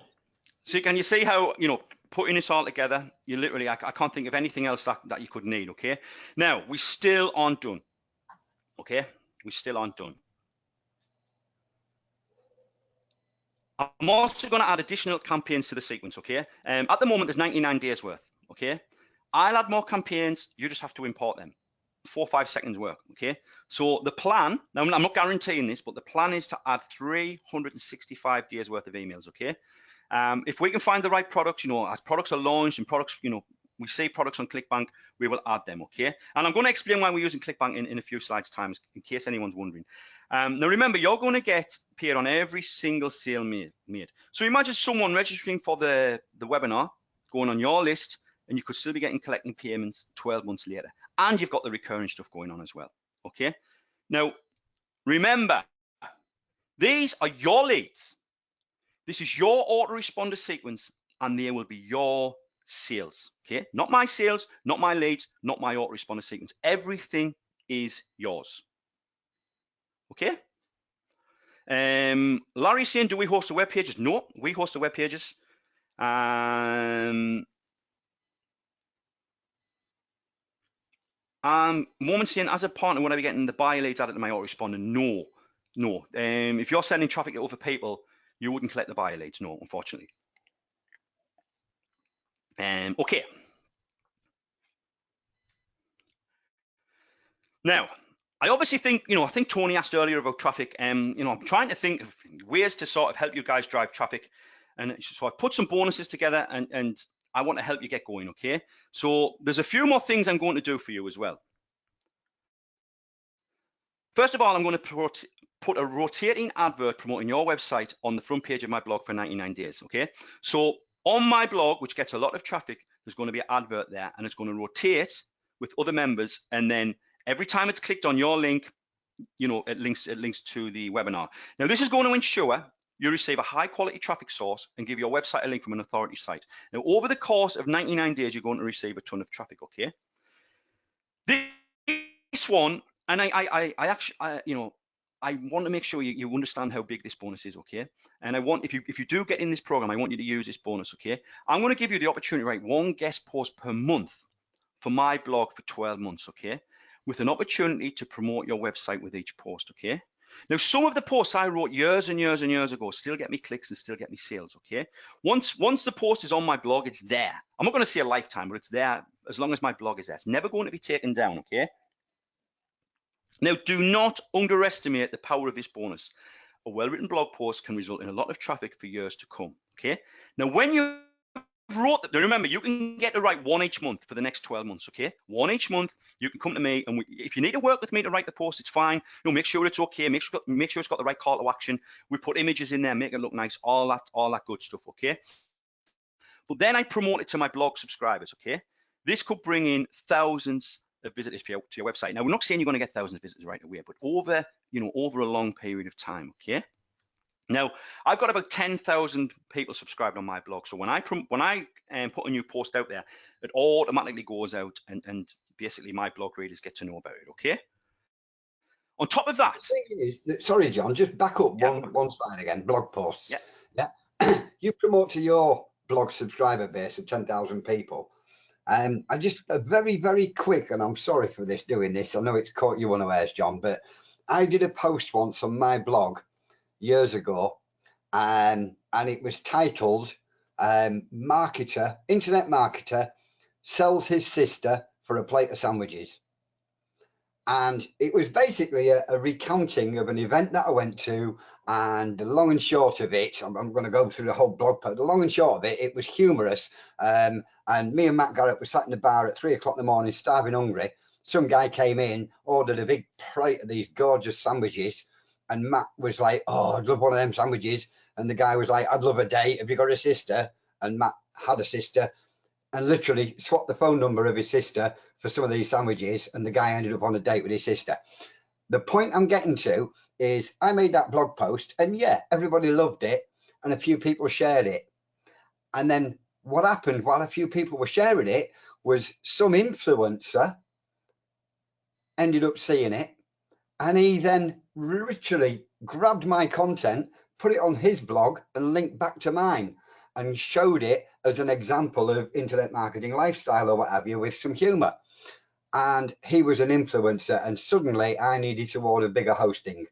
can you see how, you know, putting this all together, you literally, I can't think of anything else that you could need. Okay, now we still aren't done. Okay, we still aren't done. I'm also going to add additional campaigns to the sequence, okay? At the moment, there's 99 days worth, okay? I'll add more campaigns. You just have to import them. 4 or 5 seconds work, okay? So the plan, now I'm not guaranteeing this, but the plan is to add 365 days worth of emails, okay? If we can find the right products, you know, as products are launched and products, you know, we see products on ClickBank, we will add them, okay? And I'm going to explain why we're using ClickBank in a few slides' time, in case anyone's wondering. Now remember, you're going to get paid on every single sale made. So imagine someone registering for the webinar, going on your list, and you could still be collecting payments 12 months later. and you've got the recurring stuff going on as well. Okay. Now, remember, these are your leads. This is your autoresponder sequence, and they will be your sales. Okay. Not my sales, not my leads, not my autoresponder sequence. Everything is yours. Okay. Larry's saying, do we host the web pages? No, we host the web pages. Moment saying, as a partner, would I be getting the buyer leads added to my autoresponder? No, no. If you're sending traffic to other people, you wouldn't collect the buyer leads. No, unfortunately. Okay. Now, I obviously think, I think Tony asked earlier about traffic. I'm trying to think of ways to sort of help you guys drive traffic. And so I've put some bonuses together and I want to help you get going, okay? So there's a few more things I'm going to do for you as well. First of all, I'm going to put a rotating advert promoting your website on the front page of my blog for 99 days, okay? So on my blog, which gets a lot of traffic, there's going to be an advert there and it's going to rotate with other members, and then every time it's clicked on your link, it links to the webinar. Now, this is going to ensure you receive a high quality traffic source and give your website a link from an authority site. Now, over the course of 99 days, you're going to receive a ton of traffic, okay? This one, and I actually, I want to make sure you understand how big this bonus is, okay? And I want, if you do get in this program, I want you to use this bonus, okay? I'm going to give you the opportunity to write one guest post per month for my blog for 12 months, okay? With an opportunity to promote your website with each post, okay? Now, some of the posts I wrote years and years and years ago still get me clicks and still get me sales, okay? Once the post is on my blog, it's there. I'm not going to say a lifetime, but it's there as long as my blog is there. It's never going to be taken down, okay? Now, do not underestimate the power of this bonus. A well-written blog post can result in a lot of traffic for years to come, okay? Now, when you wrote that, remember, you can get to write one each month for the next 12 months, okay? One each month, you can come to me, and if you need to work with me to write the post, it's fine. Make sure it's okay, make sure it's got the right call to action. We put images in there, make it look nice, all that good stuff, okay? But then I promote it to my blog subscribers, okay? This could bring in thousands of visitors to your website. Now, we're not saying you're going to get thousands of visitors right away, but over a long period of time, okay? Now, I've got about 10,000 people subscribed on my blog. So when I put a new post out there, it automatically goes out, and basically my blog readers get to know about it, okay? On top of that, sorry, John, just back up one slide again. Blog posts. Yeah. You promote to your blog subscriber base of 10,000 people. I just very, very quick, and I'm sorry for doing this. I know it's caught you unawares, John, but I did a post once on my blog years ago, and it was titled internet marketer sells his sister for a plate of sandwiches. And it was basically a recounting of an event that I went to, and the long and short of it, I'm going to go through the whole blog post. The long and short of it, it was humorous. And me and Matt Garrett were sat in the bar at 3 o'clock in the morning, starving hungry. Some guy came in, ordered a big plate of these gorgeous sandwiches, and Matt was like, "Oh, I'd love one of them sandwiches." And the guy was like, "I'd love a date. Have you got a sister?" And Matt had a sister, and literally swapped the phone number of his sister for some of these sandwiches, and the guy ended up on a date with his sister. The point I'm getting to is I made that blog post, and yeah, everybody loved it, and a few people shared it. And then what happened while a few people were sharing it was some influencer ended up seeing it, and he then literally grabbed my content, put it on his blog, and linked back to mine, and showed it as an example of internet marketing lifestyle or what have you, with some humor. And he was an influencer, and suddenly I needed to order bigger hosting.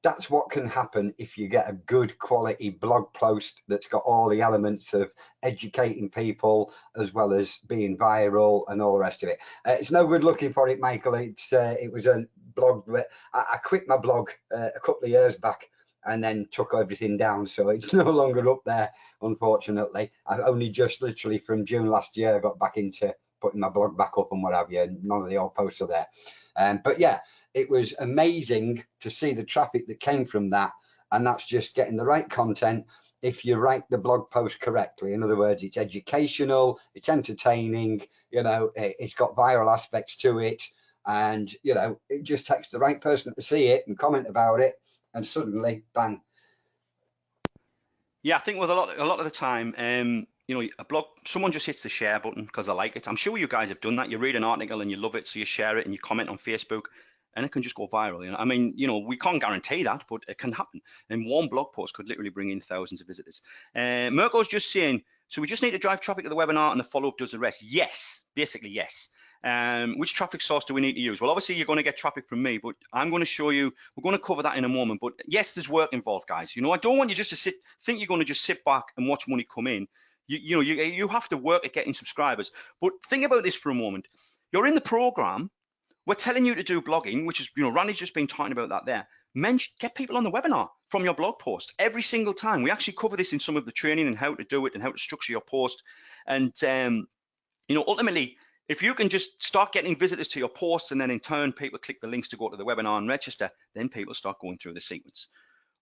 That's what can happen if you get a good quality blog post that's got all the elements of educating people as well as being viral and all the rest of it. It's no good looking for it, Michael. It was a blog. I quit my blog a couple of years back and then took everything down, so it's no longer up there, unfortunately. I've only just literally from June last year got back into putting my blog back up and what have you, and none of the old posts are there. But yeah, it was amazing to see the traffic that came from that, and that's just getting the right content. If you write the blog post correctly, in other words, it's educational, it's entertaining, you know, it's got viral aspects to it, and you know, it just takes the right person to see it and comment about it, and suddenly, bang. Yeah, I think with a lot of the time, you know, a blog, someone just hits the share button because they like it. I'm sure you guys have done that. You read an article and you love it, so you share it and you comment on Facebook, and it can just go viral. You know, I mean, you know, we can't guarantee that, but it can happen. And one blog post could literally bring in thousands of visitors. Mirko's just saying, so we just need to drive traffic to the webinar and the follow-up does the rest. Yes, basically yes. Which traffic source do we need to use? Well, obviously you're going to get traffic from me, but I'm going to show you, we're going to cover that in a moment. But yes, there's work involved, guys. You know, I don't want you just to think you're going to just sit back and watch money come in. You know, you have to work at getting subscribers. But think about this for a moment. You're in the program. We're telling you to do blogging, which is, you know, Randy's just been talking about that there. Get people on the webinar from your blog post every single time. We actually cover this in some of the training and how to do it and how to structure your post. And, you know, ultimately, if you can just start getting visitors to your posts and then in turn people click the links to go to the webinar and register, then people start going through the sequence.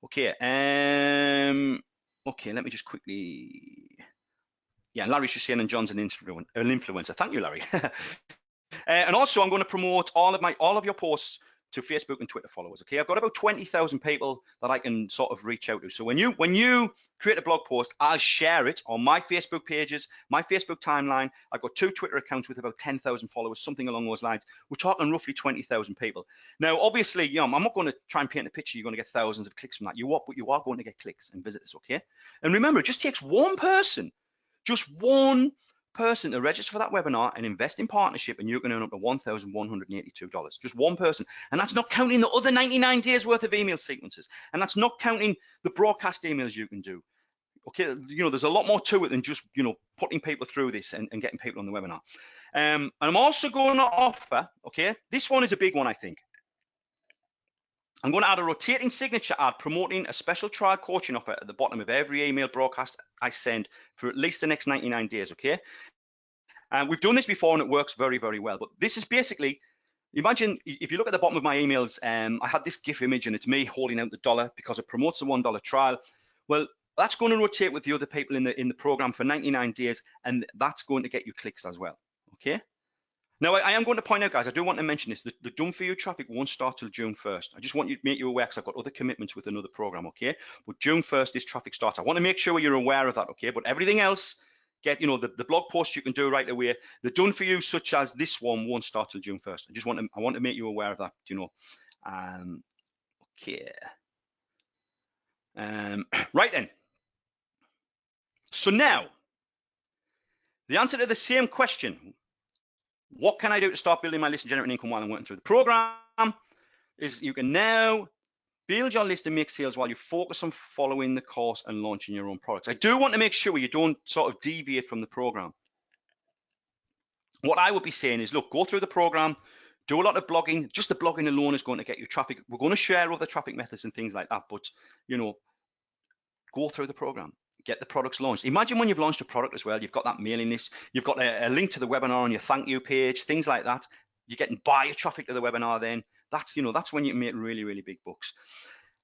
Okay, okay, let me just quickly. Yeah, Larry's just saying, and John's an influencer. Thank you, Larry. And also, I'm going to promote all of your posts to Facebook and Twitter followers. Okay, I've got about 20,000 people that I can sort of reach out to. So when you create a blog post, I'll share it on my Facebook pages, my Facebook timeline. I've got 2 Twitter accounts with about 10,000 followers, something along those lines. We're talking roughly 20,000 people. Now, obviously, you know, I'm not going to try and paint a picture. You're going to get thousands of clicks from that. But you are going to get clicks and visitors. Okay, and remember, it just takes one person, just one person to register for that webinar and invest in partnership, and you're going to earn up to $1,182. Just one person. And that's not counting the other 99 days worth of email sequences. And that's not counting the broadcast emails you can do. Okay, you know, there's a lot more to it than just, you know, putting people through this and getting people on the webinar. And I'm also going to offer, okay, this one is a big one, I think. I'm going to add a rotating signature ad promoting a special trial coaching offer at the bottom of every email broadcast I send for at least the next 99 days, okay? And we've done this before and it works very, very well. But this is basically, imagine if you look at the bottom of my emails, I had this GIF image and it's me holding out the dollar because it promotes the $1 trial. Well, that's going to rotate with the other people in the program for 99 days, and that's going to get you clicks as well, okay? Now, I am going to point out, guys, I do want to mention this. The Done For You traffic won't start till June 1st. I just want you to make you aware because I've got other commitments with another program, okay? But June 1st, this traffic starts. I want to make sure you're aware of that, okay? But everything else, you know, the blog posts you can do right away. The Done For You, such as this one, won't start till June 1st. I want to make you aware of that, you know. Okay. Right then. So now, the answer to the same question, what can I do to start building my list and generating income while I'm working through the program, is you can now build your list and make sales while you focus on following the course and launching your own products. I do want to make sure you don't sort of deviate from the program. What I would be saying is, look, go through the program, do a lot of blogging. Just the blogging alone is going to get you traffic. We're going to share other traffic methods and things like that, but, you know, go through the program. Get the products launched. Imagine when you've launched a product as well, you've got that mailing list, you've got a link to the webinar on your thank you page, things like that. You're getting buyer traffic to the webinar then. That's, you know, that's when you can make really, really big bucks.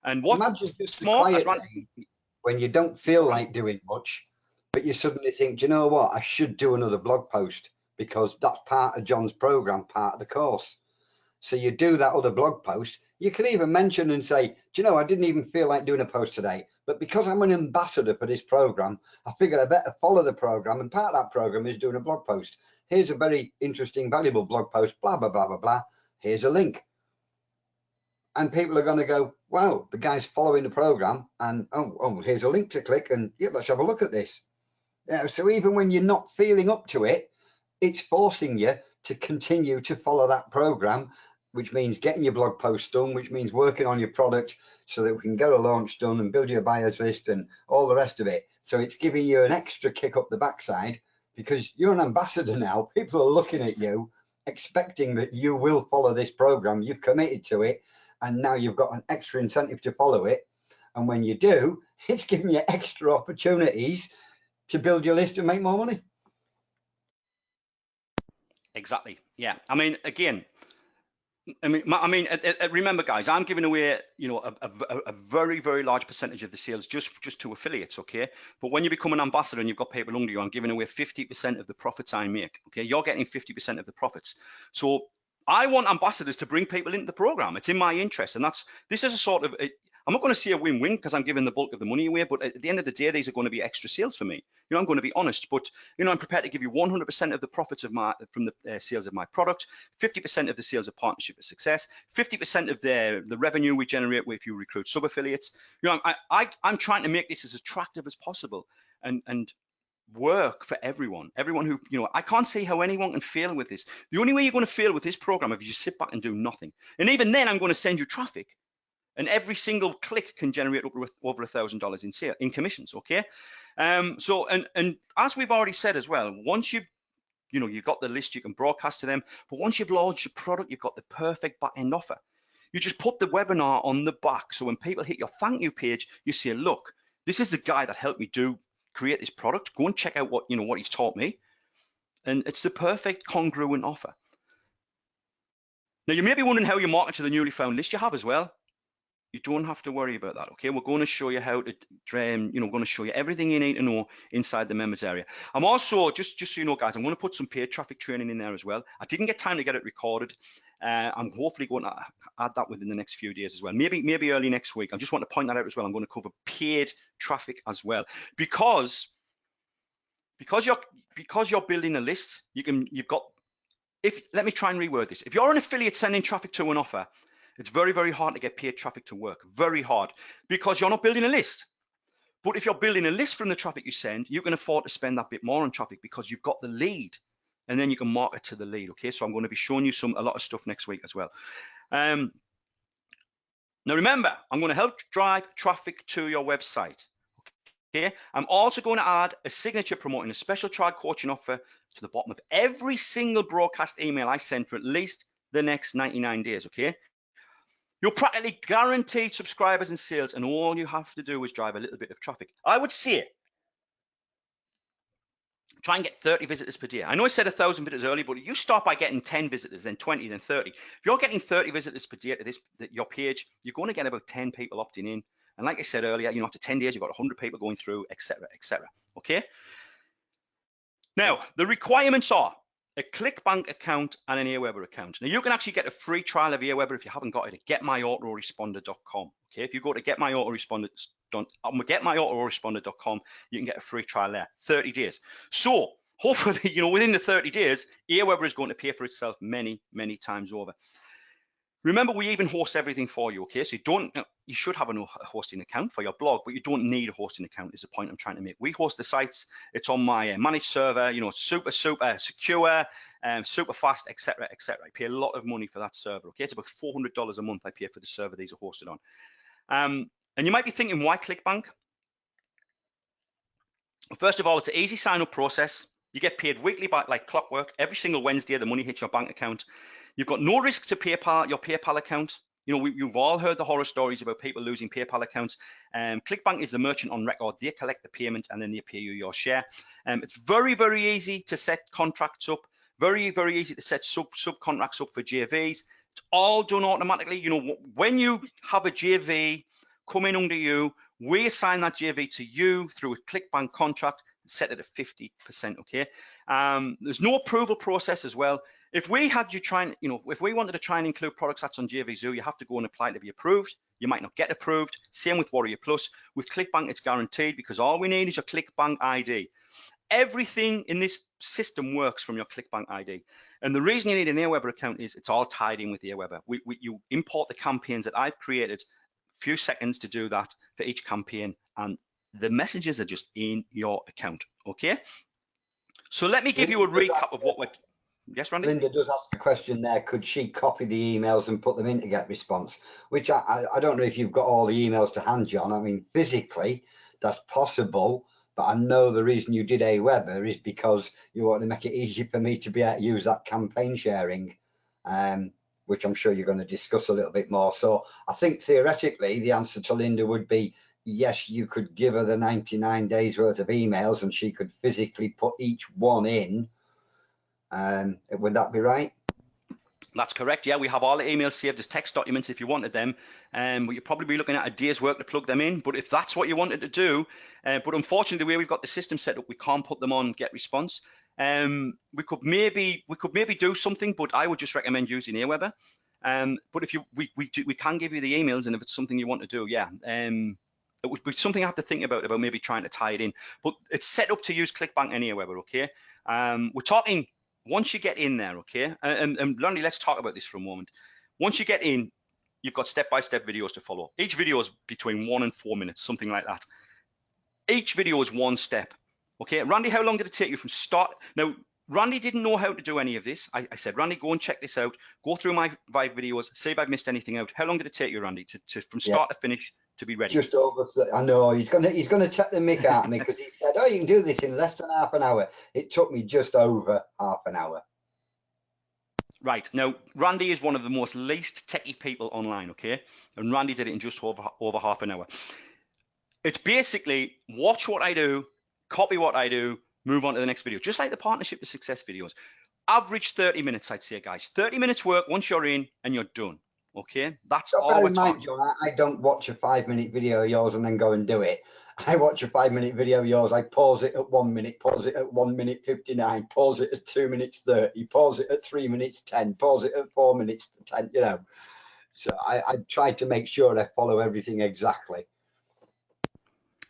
And what Imagine just a quiet day when you don't feel like doing much, but you suddenly think, do you know what? I should do another blog post because that's part of John's program, part of the course. So you do that other blog post. You can even mention and say, do you know, I didn't even feel like doing a post today, but because I'm an ambassador for this program, I figured I better follow the program, and part of that program is doing a blog post. Here's a very interesting, valuable blog post, blah, blah, blah, blah, blah. Here's a link. And people are going to go, wow, the guy's following the program, and oh, here's a link to click, and yeah, let's have a look at this. Yeah, so even when you're not feeling up to it, it's forcing you to continue to follow that program, which means getting your blog post done, which means working on your product so that we can get a launch done and build your buyers list and all the rest of it. So it's giving you an extra kick up the backside because you're an ambassador now. People are looking at you, expecting that you will follow this program. You've committed to it, and now you've got an extra incentive to follow it. And when you do, it's giving you extra opportunities to build your list and make more money. Exactly. Yeah. I mean, again, Remember, guys, I'm giving away, a very, very large percentage of the sales just to affiliates, okay? But when you become an ambassador and you've got people under you, I'm giving away 50% of the profits I make, okay? You're getting 50% of the profits. So I want ambassadors to bring people into the program. It's in my interest, and this is a sort of, I'm not going to say a win-win because I'm giving the bulk of the money away, but at the end of the day, these are going to be extra sales for me. I'm going to be honest, but I'm prepared to give you 100% of the profits from the sales of my product, 50% of the sales of Partnership of Success, 50% of the revenue we generate if you recruit sub-affiliates. I'm trying to make this as attractive as possible and work for everyone who, I can't see how anyone can fail with this. The only way you're going to fail with this program is if you sit back and do nothing. And even then, I'm going to send you traffic. And every single click can generate over $1,000 in commissions, okay? So as we've already said as well, once you've got the list, you can broadcast to them. But once you've launched your product, you've got the perfect back-end offer. You just put the webinar on the back. So when people hit your thank you page, you say, look, this is the guy that helped me create this product. Go and check out what he's taught me. And it's the perfect congruent offer. Now, you may be wondering how you market to the newly found list. You have as well. You don't have to worry about that, okay? We're going to show you how to, we're going to show you everything you need to know inside the members area. I'm also, just so you know, guys, I'm going to put some paid traffic training in there as well. I didn't get time to get it recorded. I'm hopefully going to add that within the next few days as well. Maybe early next week. I just want to point that out as well. I'm going to cover paid traffic as well because you're building a list. Let me try and reword this. If you're an affiliate sending traffic to an offer, it's very, very hard to get paid traffic to work. Very hard, because you're not building a list. But if you're building a list from the traffic you send, you can afford to spend that bit more on traffic because you've got the lead, and then you can market to the lead. Okay, so I'm going to be showing you a lot of stuff next week as well. Now remember, I'm going to help drive traffic to your website. Okay, I'm also going to add a signature promoting a special trial coaching offer to the bottom of every single broadcast email I send for at least the next 99 days. Okay. You're practically guaranteed subscribers and sales, and all you have to do is drive a little bit of traffic. I would say try and get 30 visitors per day. I know I said 1,000 visitors early, but you start by getting 10 visitors, then 20, then 30. If you're getting 30 visitors per day to your page, you're going to get about 10 people opting in. And like I said earlier, after 10 days, you've got 100 people going through, etc., etc. Okay? Now, the requirements are a ClickBank account and an Aweber account. Now, you can actually get a free trial of Aweber if you haven't got it at getmyautoresponder.com. Okay, if you go to getmyautoresponder.com, you can get a free trial there, 30 days. So hopefully, within the 30 days, Aweber is going to pay for itself many, many times over. Remember, we even host everything for you, okay? So you should have a hosting account for your blog, but you don't need a hosting account is the point I'm trying to make. We host the sites. It's on my managed server, super secure, super fast, etc., etc. I pay a lot of money for that server, okay? It's about $400 a month I pay for the server these are hosted on. And you might be thinking, why ClickBank? Well, first of all, it's an easy sign-up process. You get paid weekly like clockwork. Every single Wednesday, the money hits your bank account. You've got no risk to your PayPal account. You've all heard the horror stories about people losing PayPal accounts. ClickBank is the merchant on record. They collect the payment and then they pay you your share. It's very, very easy to set contracts up. Very, very easy to set subcontracts up for JVs. It's all done automatically. When you have a JV come in under you, we assign that JV to you through a ClickBank contract, set it at 50%, okay? There's no approval process as well. If we had you if we wanted to try and include products that's on JVZoo, you have to go and apply to be approved. You might not get approved. Same with Warrior Plus. With ClickBank, it's guaranteed because all we need is your ClickBank ID. Everything in this system works from your ClickBank ID. And the reason you need an Aweber account is it's all tied in with the Aweber. You import the campaigns that I've created, few seconds to do that for each campaign, and the messages are just in your account. Okay, so let me give you a recap of what we're. Yes, Randy? Linda does ask a question there. Could she copy the emails and put them in to get response? Which I don't know if you've got all the emails to hand, John. I mean, physically that's possible, but I know the reason you did Aweber is because you want to make it easy for me to be able to use that campaign sharing, which I'm sure you're going to discuss a little bit more. So I think theoretically the answer to Linda would be yes, you could give her the 99 days worth of emails and she could physically put each one in. Would that be right? That's correct. Yeah, we have all the emails saved as text documents if you wanted them. But you'd probably be looking at a day's work to plug them in. But if that's what you wanted to do, but unfortunately, the way we've got the system set up, we can't put them on Get Response. We could maybe do something, but I would just recommend using Aweber. But if we can give you the emails, and if it's something you want to do, yeah. It would be something I have to think about maybe trying to tie it in. But it's set up to use ClickBank and Aweber, okay? We're talking once you get in there, okay? And Lonnie, let's talk about this for a moment. Once you get in, you've got step-by-step videos to follow. Each video is between 1 and 4 minutes, something like that. Each video is one step, okay? Randy, how long did it take you from start? Now, Randy didn't know how to do any of this. I said, Randy, go and check this out. Go through my 5 videos, see if I've missed anything out. How long did it take you, Randy, from start to finish to be ready? Just over. I know he's gonna take the mick out of me because he said, "Oh, you can do this in less than half an hour." It took me just over half an hour. Right, now Randy is one of the most least techie people online, okay? And Randy did it in just over half an hour. It's basically watch what I do, copy what I do, move on to the next video. Just like the Partnership to Success videos. Average 30 minutes, I'd say, guys. 30 minutes work once you're in and you're done. Okay, that's all Bear we're in mind, talking. John, I don't watch a 5-minute video of yours and then go and do it. I watch a 5-minute video of yours. I pause it at 1 minute, pause it at 1 minute 59, pause it at 2 minutes 30, pause it at 3 minutes 10, pause it at 4 minutes 10. You know, so I try to make sure I follow everything exactly.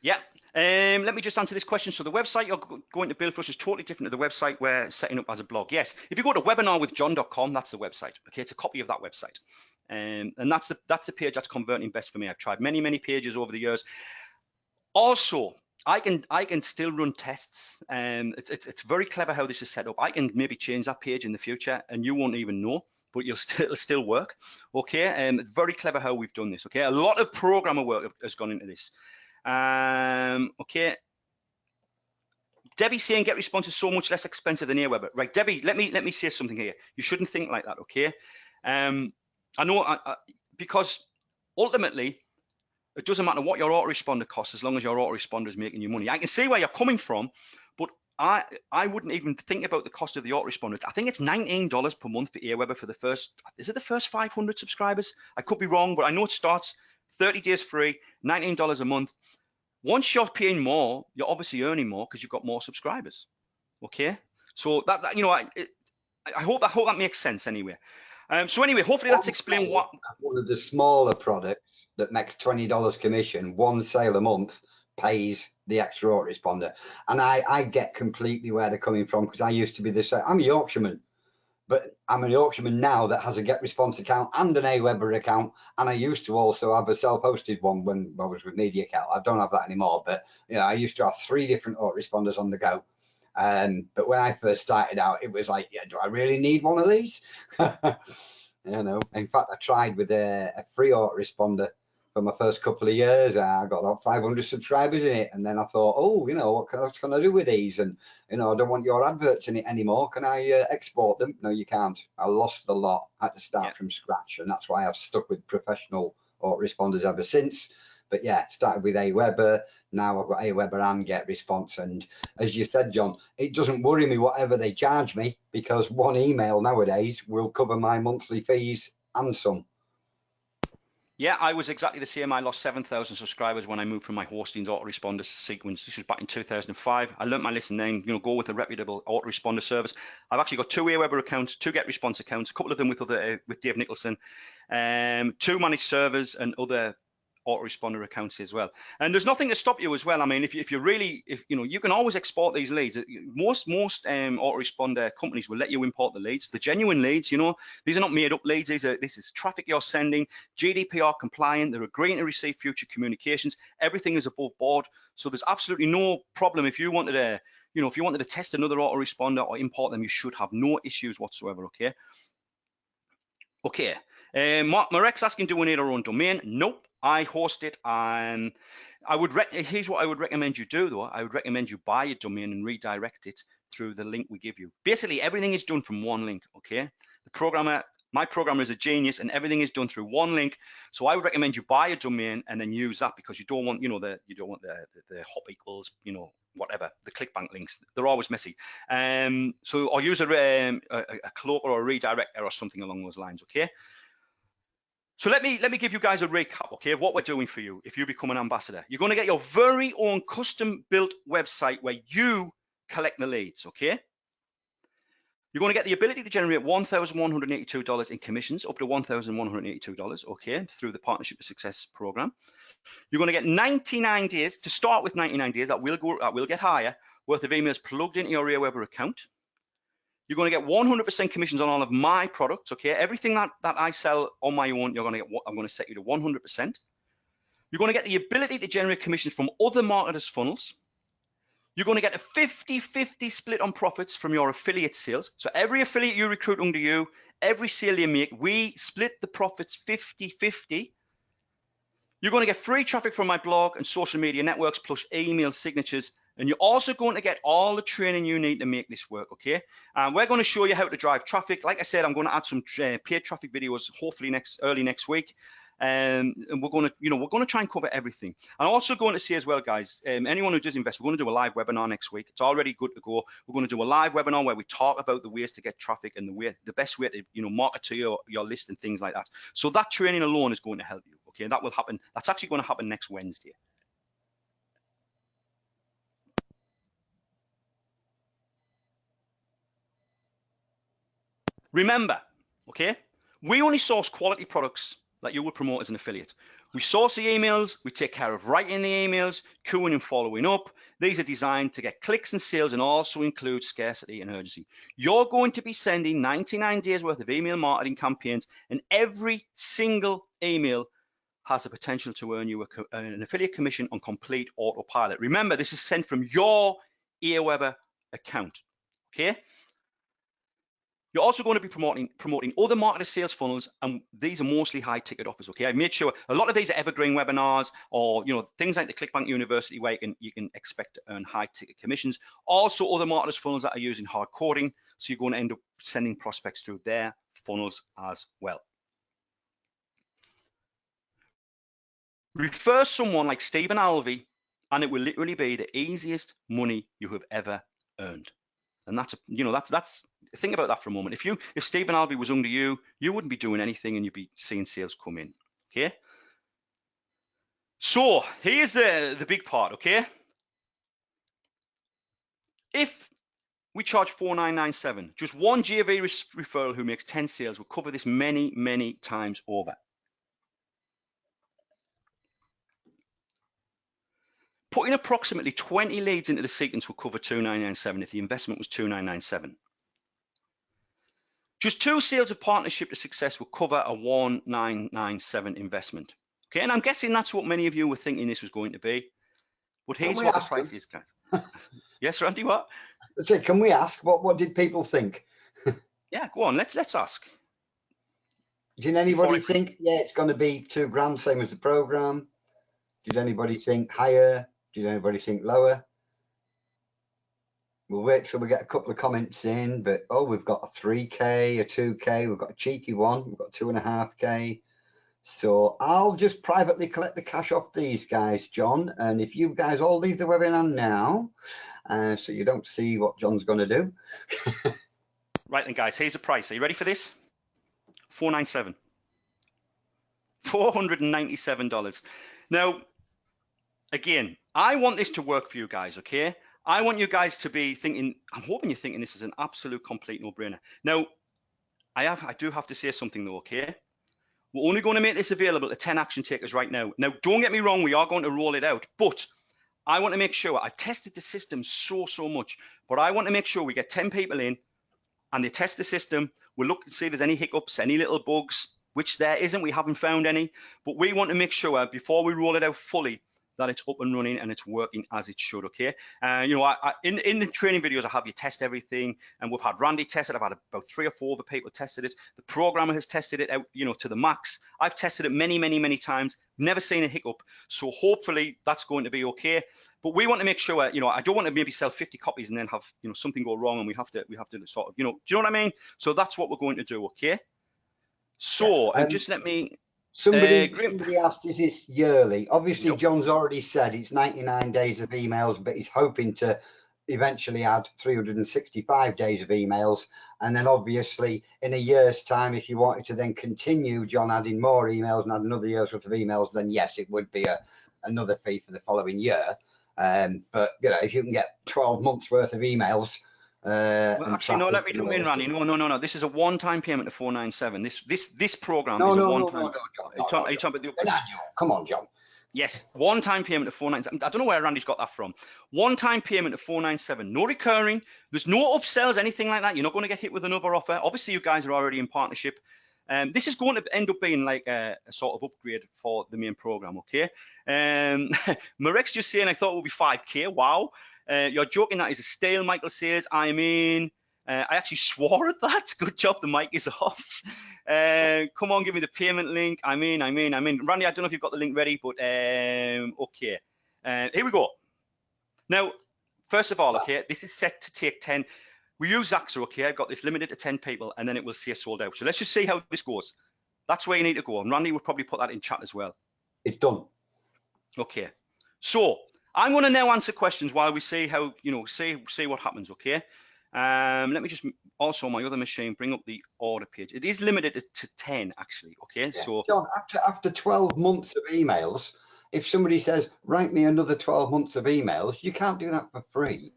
Yeah. Let me just answer this question. So the website you're going to build for us is totally different to the website we're setting up as a blog. Yes. If you go to webinarwithjohn.com, that's the website. Okay, it's a copy of that website. And that's the page that's converting best for me. I've tried many pages over the years. Also, I can still run tests. It's very clever how this is set up. I can maybe change that page in the future, and you won't even know, but it'll still work. Okay, very clever how we've done this. Okay, a lot of programmer work has gone into this. Okay. Debbie's saying Get Response is so much less expensive than Aweber. Right, Debbie, let me say something here. You shouldn't think like that, okay? I know because ultimately it doesn't matter what your autoresponder costs as long as your autoresponder is making you money. I can see where you're coming from, but I wouldn't even think about the cost of the autoresponder. I think it's $19 per month for Aweber for the first, is it the first 500 subscribers? I could be wrong, but I know it starts 30 days free, $19 a month. Once you're paying more, you're obviously earning more because you've got more subscribers. Okay, so that you know, I hope that makes sense anyway. So anyway, hopefully that's explained what one of the smaller products that makes $20 commission, one sale a month pays the extra autoresponder, and I get completely where they're coming from because I used to be the same. I'm a Yorkshireman, but I'm a Yorkshireman now that has a Get Response account and an Aweber account, and I used to also have a self-hosted one when I was with MediaCal. I don't have that anymore, but you know, I used to have 3 different autoresponders on the go. But when I first started out, it was like, yeah, do I really need one of these? You know, in fact, I tried with a free autoresponder for my first couple of years. I got about 500 subscribers in it, and then I thought, oh, you know, what can I do with these? And you know, I don't want your adverts in it anymore. Can I export them? No, you can't. I lost the lot. I had to start from scratch, and that's why I've stuck with professional autoresponders ever since. But yeah, started with Aweber. Now I've got Aweber and Get Response. And as you said, John, it doesn't worry me whatever they charge me because one email nowadays will cover my monthly fees and some. Yeah, I was exactly the same. I lost 7,000 subscribers when I moved from my hosting's autoresponder sequence. This was back in 2005. I learnt my lesson then, you know, go with a reputable autoresponder service. I've actually got 2 Aweber accounts, 2 Get Response accounts, a couple of them with Dave Nicholson, 2 managed servers and other autoresponder accounts as well. And there's nothing to stop you as well. I mean, if you really, you know, you can always export these leads. Most autoresponder companies will let you import the leads, the genuine leads. You know, these are not made up leads. This is traffic you're sending, GDPR compliant. They're agreeing to receive future communications. Everything is above board. So there's absolutely no problem if you wanted to, you know, if you wanted to test another autoresponder or import them, you should have no issues whatsoever. Okay. Okay. Marek's asking, do we need our own domain? Nope. I host it. Here's what I would recommend you do, though. I would recommend you buy a domain and redirect it through the link we give you. Basically, everything is done from one link. Okay. My programmer is a genius, and everything is done through one link. So I would recommend you buy a domain and then use that because you don't want, you know, the hop equals, you know, whatever, the ClickBank links, they're always messy. So I'll use a cloaker or a redirector or something along those lines, okay? So let me give you guys a recap, okay, of what we're doing for you if you become an ambassador. You're going to get your very own custom-built website where you collect the leads, okay? You're going to get the ability to generate $1,182 in commissions, up to $1,182, okay, through the Partnership to Success program. You're going to get 99 days, to start with 99 days, that will get higher, worth of emails plugged into your Aweber account. You're going to get 100% commissions on all of my products, okay? Everything that I sell on my own, you're going to get, I'm going to set you to 100%. You're going to get the ability to generate commissions from other marketers' funnels. You're going to get a 50-50 split on profits from your affiliate sales. So every affiliate you recruit under you, every sale you make, we split the profits 50-50. You're going to get free traffic from my blog and social media networks plus email signatures. And you're also going to get all the training you need to make this work, okay? And we're going to show you how to drive traffic. Like I said, I'm going to add some paid traffic videos hopefully early next week. And we're going to try and cover everything. I'm also going to say as well, guys, anyone who does invest, we're going to do a live webinar next week. It's already good to go. We're going to do a live webinar where we talk about the ways to get traffic and the best way to market to your list and things like that. So that training alone is going to help you. Okay, that will happen. That's actually going to happen next Wednesday. Remember, okay, we only source quality products that you will promote as an affiliate. We source the emails, we take care of writing the emails, queuing and following up. These are designed to get clicks and sales and also include scarcity and urgency. You're going to be sending 99 days worth of email marketing campaigns, and every single email has the potential to earn you an affiliate commission on complete autopilot. Remember, this is sent from your Aweber account, okay? You're also going to be promoting other marketer sales funnels, and these are mostly high ticket offers, okay? I made sure a lot of these are evergreen webinars or things like the ClickBank University where you can expect to earn high ticket commissions. Also other marketers funnels that are using hard coding, so you're going to end up sending prospects through their funnels as well. Refer someone like Stephen Alvey, and it will literally be the easiest money you have ever earned. And that's think about that for a moment. If Stephen Alvey was under you, you wouldn't be doing anything and you'd be seeing sales come in. Okay. So here's the big part. Okay. If we charge $4,997, just one GV referral who makes 10 sales will cover this many times over. Putting approximately 20 leads into the sequence will cover $2,997 if the investment was $2,997. Just 2 sales of Partnership to Success will cover a $1,997 investment. Okay, and I'm guessing that's what many of you were thinking this was going to be. But here's what the price is, guys. Yes, Randy, what? So can we ask, what did people think? Yeah, go on, let's ask. Did anybody think, yeah, it's going to be $2,000, same as the program? Did anybody think higher? Did anybody think lower? We'll wait till we get a couple of comments in, but we've got a 3K, a 2K, we've got a cheeky one, we've got 2.5K. So I'll just privately collect the cash off these guys, John. And if you guys all leave the webinar now, so you don't see what John's going to do. Right then, guys, here's the price. Are you ready for this? $497. $497. Now, again, I want this to work for you guys, okay? I want you guys to be thinking, I'm hoping you're thinking this is an absolute complete no-brainer. Now, I do have to say something though, okay? We're only going to make this available to 10 action takers right now. Now, don't get me wrong, we are going to roll it out, but I want to make sure, I tested the system so much, but I want to make sure we get 10 people in and they test the system. We'll look to see if there's any hiccups, any little bugs, which there isn't, we haven't found any, but we want to make sure before we roll it out fully that it's up and running and it's working as it should, okay? In the training videos, I have you test everything, and we've had Randy test it. I've had about 3 or 4 other people tested it. The programmer has tested it out, to the max. I've tested it many times, never seen a hiccup. So hopefully that's going to be okay. But we want to make sure, I don't want to maybe sell 50 copies and then have, something go wrong and we have to sort of, do you know what I mean? So that's what we're going to do, okay? So, just let me Somebody Graham, asked, is this yearly? Obviously, yep. John's already said it's 99 days of emails, but he's hoping to eventually add 365 days of emails. And then obviously in a year's time, if you wanted to then continue, John, adding more emails and add another year's worth of emails, then yes, it would be another fee for the following year. But, you know, if you can get 12 months worth of emails, Well, and actually, no. traffic Let me and jump all in, this Randy. stuff. No. This is a one-time payment of 497. This program No, is a no, no, no, one-time. no, John, Are you no, no, talking John. about the An annual. Come on, John. Yes, one-time payment of 497. I don't know where Randy's got that from. One-time payment of 497. No recurring. There's no upsells, anything like that. You're not going to get hit with another offer. Obviously, you guys are already in partnership. This is going to end up being like a sort of upgrade for the main program, okay? Marek's just saying I thought it would be 5K. Wow. You're joking. That is a stale, Michael says. I mean, I actually swore at that. Good job. The mic is off. Come on, give me the payment link. I mean. Randy, I don't know if you've got the link ready, but okay. Here we go. Now, first of all, okay, this is set to take 10. We use Zaxa, okay? I've got this limited to 10 people, and then it will say sold out. So let's just see how this goes. That's where you need to go. And Randy would probably put that in chat as well. It's done. Okay. So I'm going to now answer questions while we see how, you know, see what happens, okay? Let me just also on my other machine bring up the order page. It is limited to 10 actually, okay? Yeah. So John, after 12 months of emails, if somebody says, write me another 12 months of emails, you can't do that for free.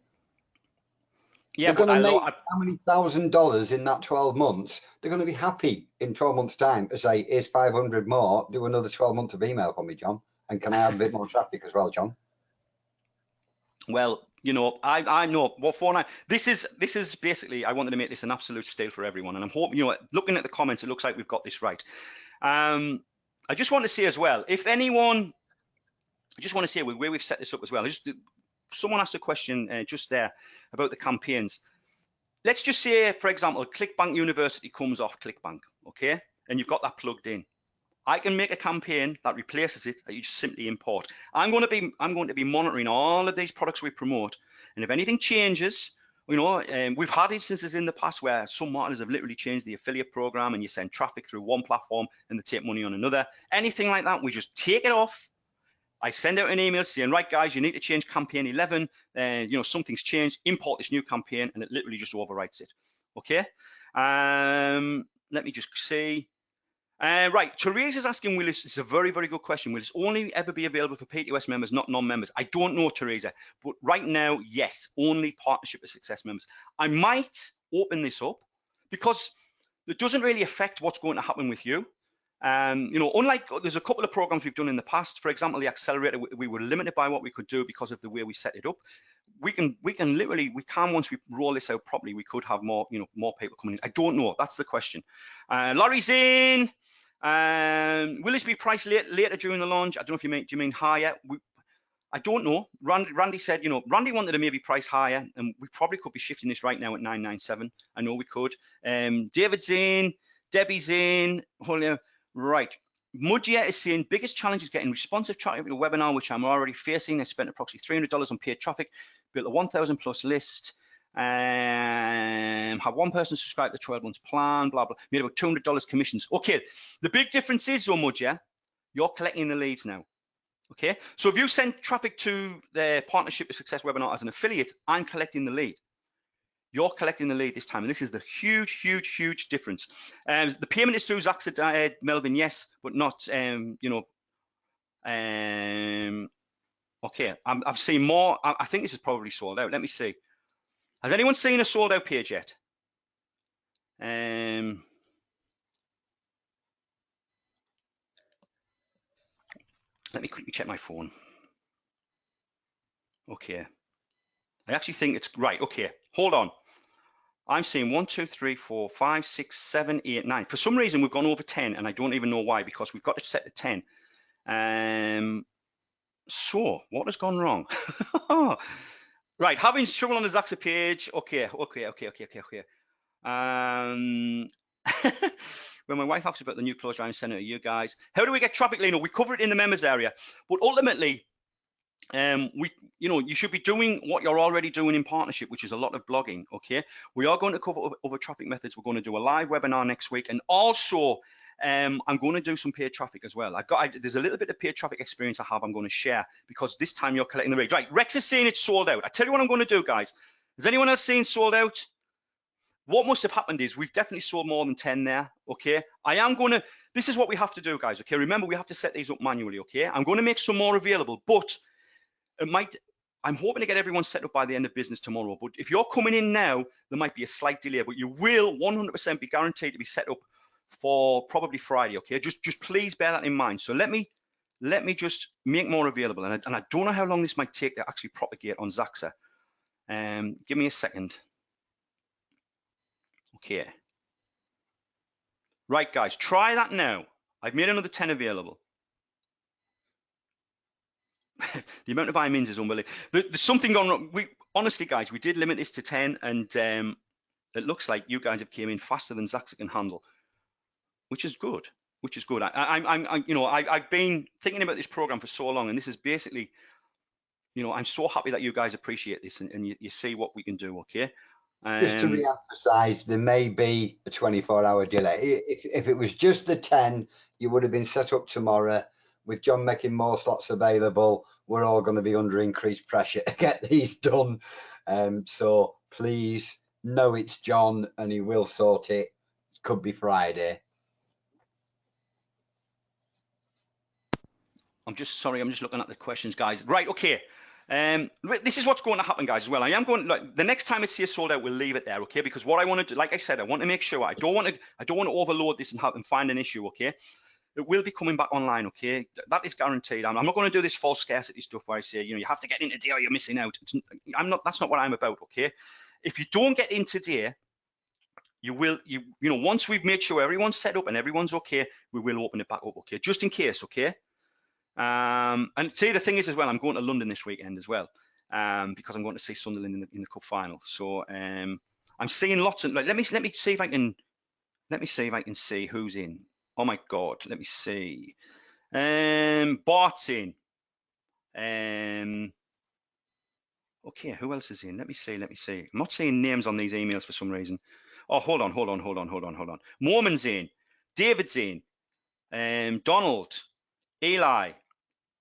yeah, They're but going to make how many $1,000 in that 12 months? They're going to be happy in 12 months' time to say, here's 500 more, do another 12 months of email for me, John. And can I have a bit more traffic as well, John? well, you know, I know what for now. This is basically, I wanted to make this an absolute steal for everyone, and I'm hoping, you know, looking at the comments, it looks like we've got this right. I just want to say as well, if anyone, I just want to say where we've set this up as well. Someone asked a question just there about the campaigns. Let's just say, for example, ClickBank University comes off ClickBank, okay, and you've got that plugged in. I can make a campaign that replaces it that you just simply import. I'm going to be monitoring all of these products we promote, and if anything changes, you know, we've had instances in the past where some marketers have literally changed the affiliate program, and you send traffic through one platform and they take money on another. Anything like that, we just take it off. I send out an email saying, right, guys, you need to change campaign 11. You know, something's changed. Import this new campaign, and it literally just overwrites it. Okay. Let me just see. Right, Teresa's asking, Willis, it's a very, very good question. Will this only ever be available for P2S members, not non-members? I don't know, Teresa, but right now, yes, only Partnership of Success members. I might open this up because it doesn't really affect what's going to happen with you. You know, unlike there's a couple of programs we've done in the past, for example, the accelerator, we were limited by what we could do because of the way we set it up. We can literally, once we roll this out properly, we could have more, you know, more people coming in. I don't know. That's the question. Laurie's in. Will this be priced later during the launch? I don't know if you mean higher. I don't know. Randy said, you know, Randy wanted to maybe price higher, and we probably could be shifting this right now at 997. I know we could. David's in. Debbie's in. Right. Mudja is saying biggest challenge is getting responsive traffic to a webinar, which I'm already facing. I spent approximately $300 on paid traffic, built a 1,000 plus list, have one person subscribe to the 12 months plan, blah, blah, made about $200 commissions. Okay, the big difference is, though, Mudja, you're collecting the leads now. Okay, so if you send traffic to the Partnership of Success webinar as an affiliate, I'm collecting the lead. You're collecting the lead this time, and this is the huge, huge, huge difference. The payment is through Zaxa, Melvin, yes, but not, you know. Okay, I've seen more. I think this is probably sold out. Let me see. Has anyone seen a sold out page yet? Let me quickly check my phone. Okay, I actually think it's right. Okay, hold on. I'm seeing 1, 2, 3, 4, 5, 6, 7, 8, 9. For some reason, we've gone over 10, and I don't even know why, because we've got it set to 10. So what has gone wrong? Right, having trouble on the Zaxa page. Okay. When my wife asks about the new clothes I'm sending to you guys, how do we get traffic, Lino? We cover it in the members area, but ultimately, you should be doing what you're already doing in partnership, which is a lot of blogging. Okay, we are going to cover other traffic methods. We're going to do a live webinar next week, and also I'm going to do some paid traffic as well. There's a little bit of paid traffic experience I have I'm going to share, because this time you're collecting the rates. Right, Rex is saying it's sold out. I tell you what I'm going to do, guys. Has anyone else seen sold out? What must have happened is we've definitely sold more than 10 there, okay? This is what we have to do, guys, okay? Remember, we have to set these up manually, okay? I'm going to make some more available, but I'm hoping to get everyone set up by the end of business tomorrow. But if you're coming in now, there might be a slight delay, but you will 100% be guaranteed to be set up for probably Friday, okay? Just please bear that in mind. So let me just make more available. And I don't know how long this might take to actually propagate on Zaxa. Give me a second. Okay. Right, guys, try that now. I've made another 10 available. The amount of IMINs is unbelievable. There's something going on. Honestly, guys, we did limit this to 10, and it looks like you guys have came in faster than Zaxa can handle, which is good. Which is good. I've been thinking about this program for so long, and this is basically, I'm so happy that you guys appreciate this and you see what we can do. Okay. Just to re-emphasize, there may be a 24-hour delay. If it was just the 10, you would have been set up tomorrow. With John making more slots available, we're all going to be under increased pressure to get these done. So please know it's John, and he will sort it. Could be Friday. I'm just looking at the questions, guys. Right, okay. This is what's going to happen, guys, as well. The next time it says sold out, we'll leave it there, okay? Because what I want to do, like I said, I want to make sure I don't want to overload this and find an issue, okay? It will be coming back online, okay? That is guaranteed. I'm not going to do this false scarcity stuff where I say, you have to get in today or you're missing out. That's not what I'm about, okay? If you don't get in today, once we've made sure everyone's set up and everyone's okay, we will open it back up, okay? Just in case, okay? And see, the thing is as well, I'm going to London this weekend as well, because I'm going to see Sunderland in the cup final. So I'm seeing lots of, let me see if I can see who's in. Oh my God, let me see. Bart's in. Okay, who else is in? Let me see. I'm not seeing names on these emails for some reason. Oh, hold on. Mormon's in. David's in. Donald. Eli.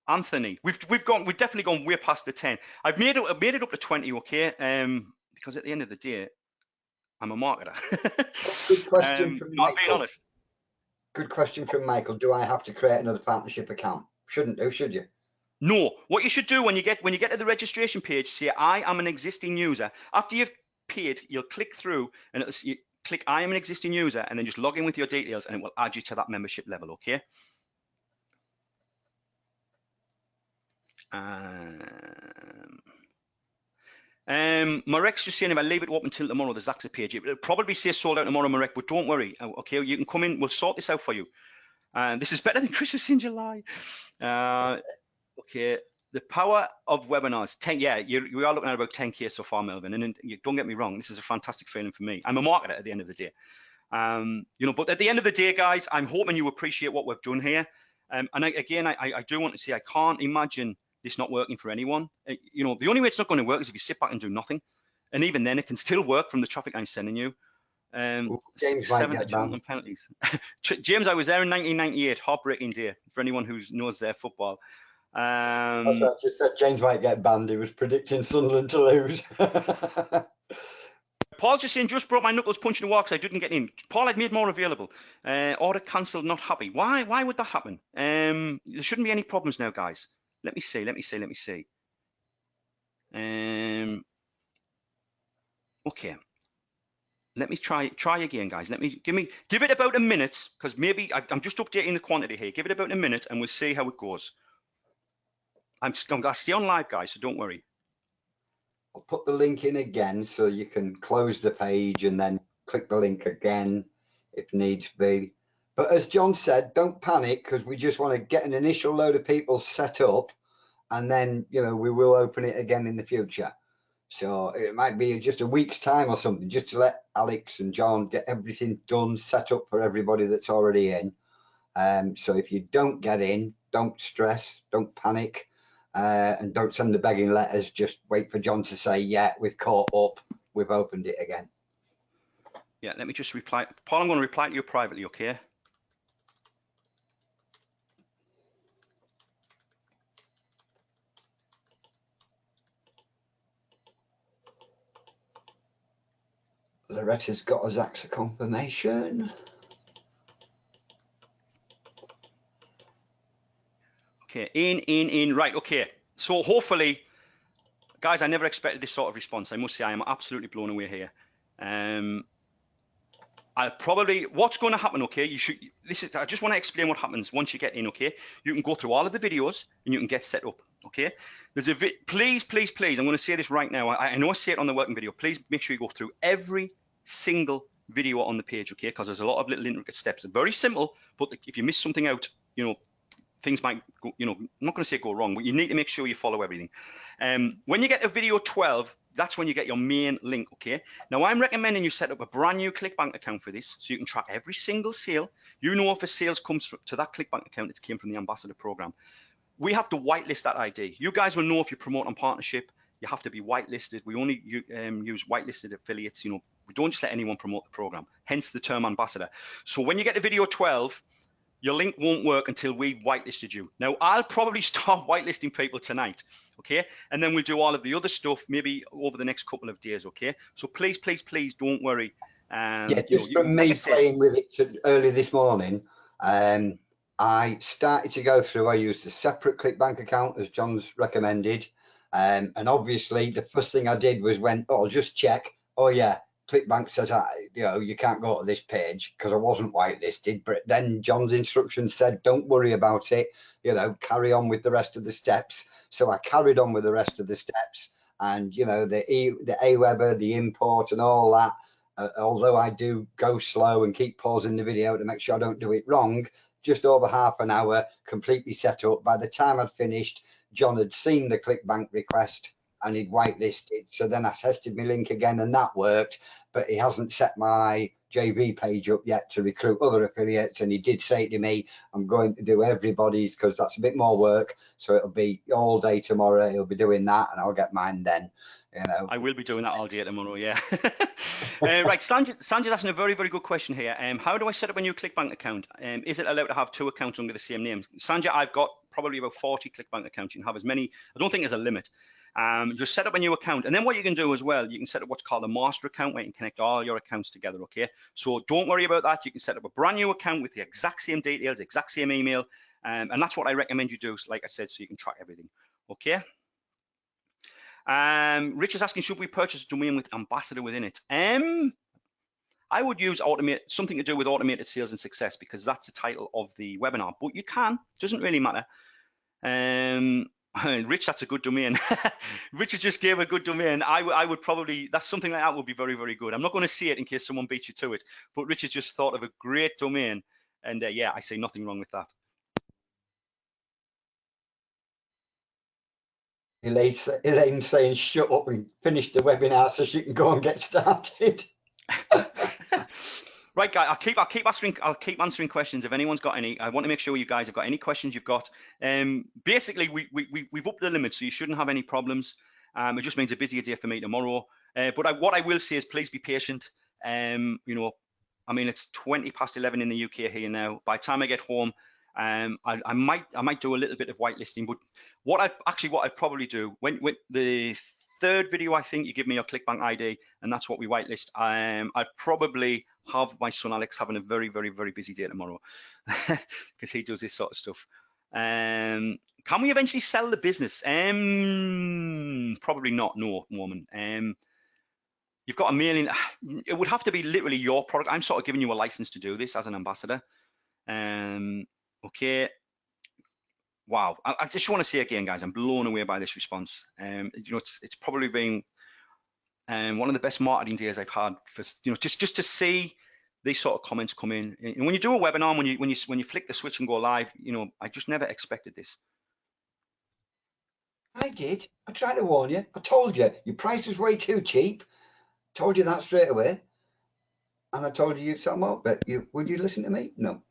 Anthony, we've definitely gone way past the 10. I've made it up to 20, okay? Because at the end of the day, I'm a marketer. Good question from Michael. I'm being honest. Good question from Michael. Do I have to create another partnership account? Shouldn't do, should you? No. What you should do when you get to the registration page, say I am an existing user. After you've paid, you'll click through and you click I am an existing user, and then just log in with your details, and it will add you to that membership level, okay? Marek's just saying if I leave it open until tomorrow, the Zaxa page, it'll probably say sold out tomorrow, Marek, but don't worry, okay? You can come in, we'll sort this out for you. This is better than Christmas in July. Okay, the power of webinars, 10, yeah, we are looking at about 10K so far, Melvin, and don't get me wrong, this is a fantastic feeling for me. I'm a marketer at the end of the day. But at the end of the day, guys, I'm hoping you appreciate what we've done here. And I do want to say, I can't imagine this not working for anyone. The only way it's not going to work is if you sit back and do nothing. And even then, it can still work from the traffic I'm sending you. James 7 to 2 on penalties. James, I was there in 1998, heartbreaking day for anyone who knows their football. That's what I just said. James might get banned. He was predicting Sunderland to lose. Paul's just saying, just broke my knuckles punching the wall because I didn't get in. Paul, I've made more available. Order cancelled, not happy. Why would that happen? There shouldn't be any problems now, guys. Let me see. Okay. Let me try again, guys. Give it about a minute, because maybe I'm just updating the quantity here. Give it about a minute and we'll see how it goes. I'm going to stay on live, guys, so don't worry. I'll put the link in again so you can close the page and then click the link again if needs be. But as John said, don't panic, because we just want to get an initial load of people set up, and then, we will open it again in the future. So it might be just a week's time or something, just to let Alex and John get everything done, set up for everybody that's already in. So if you don't get in, don't stress, don't panic. And don't send the begging letters. Just wait for John to say, yeah, we've caught up, we've opened it again. Yeah, let me just reply. Paul, I'm going to reply to you privately, okay? Loretta's got us AXA confirmation. Okay, in. Right, okay. So hopefully, guys, I never expected this sort of response. I must say I am absolutely blown away here. What's going to happen, okay, I just want to explain what happens once you get in, okay? You can go through all of the videos and you can get set up, okay? Please, I'm going to say this right now. I know I say it on the working video. Please make sure you go through every single video on the page, okay? Because there's a lot of little intricate steps. They're very simple, but if you miss something out, things might go, I'm not going to say go wrong, but you need to make sure you follow everything. When you get to video 12, that's when you get your main link, okay? Now, I'm recommending you set up a brand new ClickBank account for this so you can track every single sale. You know if a sales comes to that ClickBank account, it came from the Ambassador Program. We have to whitelist that ID. You guys will know if you promote on partnership, you have to be whitelisted. We only use whitelisted affiliates. We don't just let anyone promote the program, hence the term Ambassador. So when you get to video 12, your link won't work until we've whitelisted you. Now, I'll probably start whitelisting people tonight, okay? And then we'll do all of the other stuff maybe over the next couple of days, okay? So please don't worry. Yeah, just from me playing with it early this morning, I started to go through. I used a separate ClickBank account as John's recommended. And obviously, the first thing I did was I'll just check. Oh, yeah, ClickBank says, you can't go to this page because I wasn't whitelisted. But then John's instructions said, don't worry about it, carry on with the rest of the steps. So I carried on with the rest of the steps, and, the Aweber, the import and all that. Although I do go slow and keep pausing the video to make sure I don't do it wrong, just over half an hour completely set up. By the time I'd finished, John had seen the ClickBank request and he'd whitelisted. So then I tested my link again and that worked, but he hasn't set my JV page up yet to recruit other affiliates. And he did say to me, I'm going to do everybody's because that's a bit more work. So it'll be all day tomorrow. He'll be doing that and I'll get mine then. I will be doing that all day tomorrow, yeah. Right, Sanjay's asking a very, very good question here. How do I set up a new ClickBank account? Is it allowed to have 2 accounts under the same name? Sanjay, I've got probably about 40 ClickBank accounts. You can have as many. I don't think there's a limit. Just set up a new account. And then what you can do as well, you can set up what's called a master account where you can connect all your accounts together, okay? So don't worry about that. You can set up a brand new account with the exact same details, exact same email. And that's what I recommend you do, like I said, so you can track everything, okay? Rich is asking, should we purchase a domain with Ambassador within it? I would use something to do with automated sales and success because that's the title of the webinar, but you can, doesn't really matter. Rich, that's a good domain. Richard just gave a good domain. I would probably, that's something like that would be very, very good. I'm not going to say it in case someone beats you to it, but Richard just thought of a great domain. And yeah, I say nothing wrong with that. Elaine's saying shut up and finish the webinar so she can go and get started. Right, guys, I'll keep answering questions if anyone's got any. I want to make sure you guys have got any questions you've got. Basically, we've upped the limit, so you shouldn't have any problems. It just means a busier day for me tomorrow. But what I will say is please be patient. I mean, it's 20 past 11 in the UK here now. By the time I get home, I might do a little bit of whitelisting. But what I probably do when the third video, I think you give me your ClickBank ID, and that's what we whitelist. I'd probably have my son Alex having a very, very, very busy day tomorrow because he does this sort of stuff. Can we eventually sell the business? Probably not, no, woman. You've got a mailing. It would have to be literally your product. I'm sort of giving you a license to do this as an ambassador. Okay. Wow, I just want to say again, guys, I'm blown away by this response. It's probably been one of the best marketing days I've had for just to see these sort of comments come in. And when you do a webinar, when you flick the switch and go live, I just never expected this. I did. I tried to warn you. I told you your price was way too cheap. Told you that straight away, and I told you you'd sell more. But would you listen to me? No.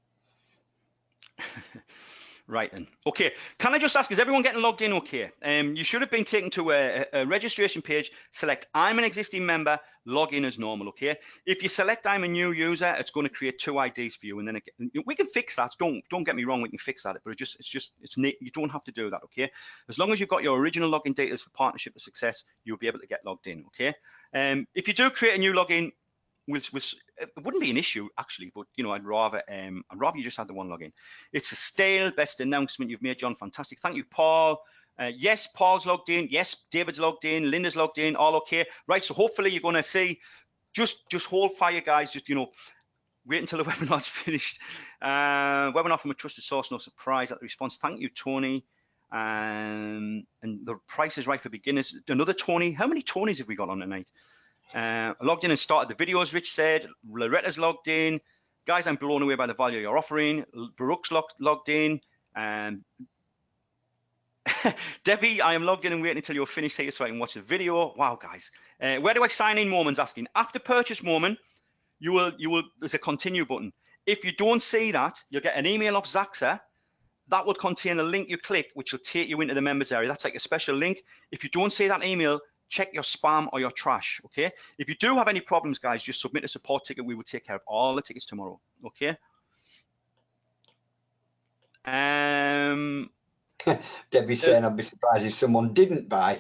Right then. Okay, can I just ask, is everyone getting logged in okay? You should have been taken to a registration page, select I'm an existing member, log in as normal, okay? If you select I'm a new user, it's going to create 2 IDs for you, and then we can fix that. Don't get me wrong, we can fix that, but you don't have to do that, okay? As long as you've got your original login details for partnership or success, you'll be able to get logged in, okay? If you do create a new login, it wouldn't be an issue actually, but you know, I'd rather you just had the one login. It's a stale best announcement you've made, John. Fantastic. Thank you, Paul. Yes, Paul's logged in. Yes, David's logged in. Linda's logged in. All okay. Right. So hopefully you're going to see. Just hold fire, guys. Just, you know, wait until the webinar's finished. Webinar from a trusted source. No surprise at the response. Thank you, Tony. And the price is right for beginners. Another Tony. How many Tonys have we got on tonight? Logged in and started the videos, Rich said. Loretta's logged in. Guys, I'm blown away by the value you're offering. Baruch's logged in. Debbie, I am logged in and waiting until you're finished here so I can watch the video. Wow, guys. Where do I sign in? Mormon's asking. After purchase, Mormon, you will. There's a continue button. If you don't see that, you'll get an email off Zaxa. That will contain a link you click, which will take you into the members area. That's like a special link. If you don't see that email, check your spam or your trash, okay? If you do have any problems, guys, just submit a support ticket. We will take care of all the tickets tomorrow, okay? Debbie's saying I'd be surprised if someone didn't buy.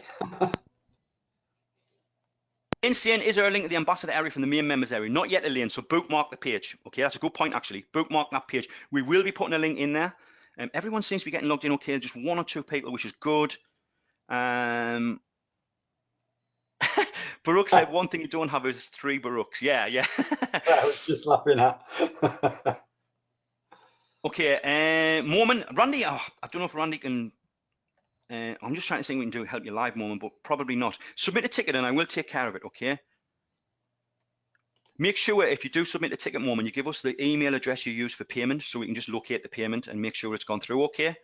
Saying, is there a link to the ambassador area from the main members area? Not yet, Elaine, so bookmark the page. Okay, that's a good point, actually. Bookmark that page. We will be putting a link in there. Everyone seems to be getting logged in okay. Just one or two people, which is good. Baruch said one thing you don't have is 3 Baruchs. Yeah. I was just laughing at. Okay, Mormon, Randy, I don't know if Randy can, I'm just trying to see what we can do to help you live, Mormon, but probably not. Submit a ticket and I will take care of it, okay? Make sure if you do submit a ticket, Mormon, you give us the email address you use for payment so we can just locate the payment and make sure it's gone through, okay?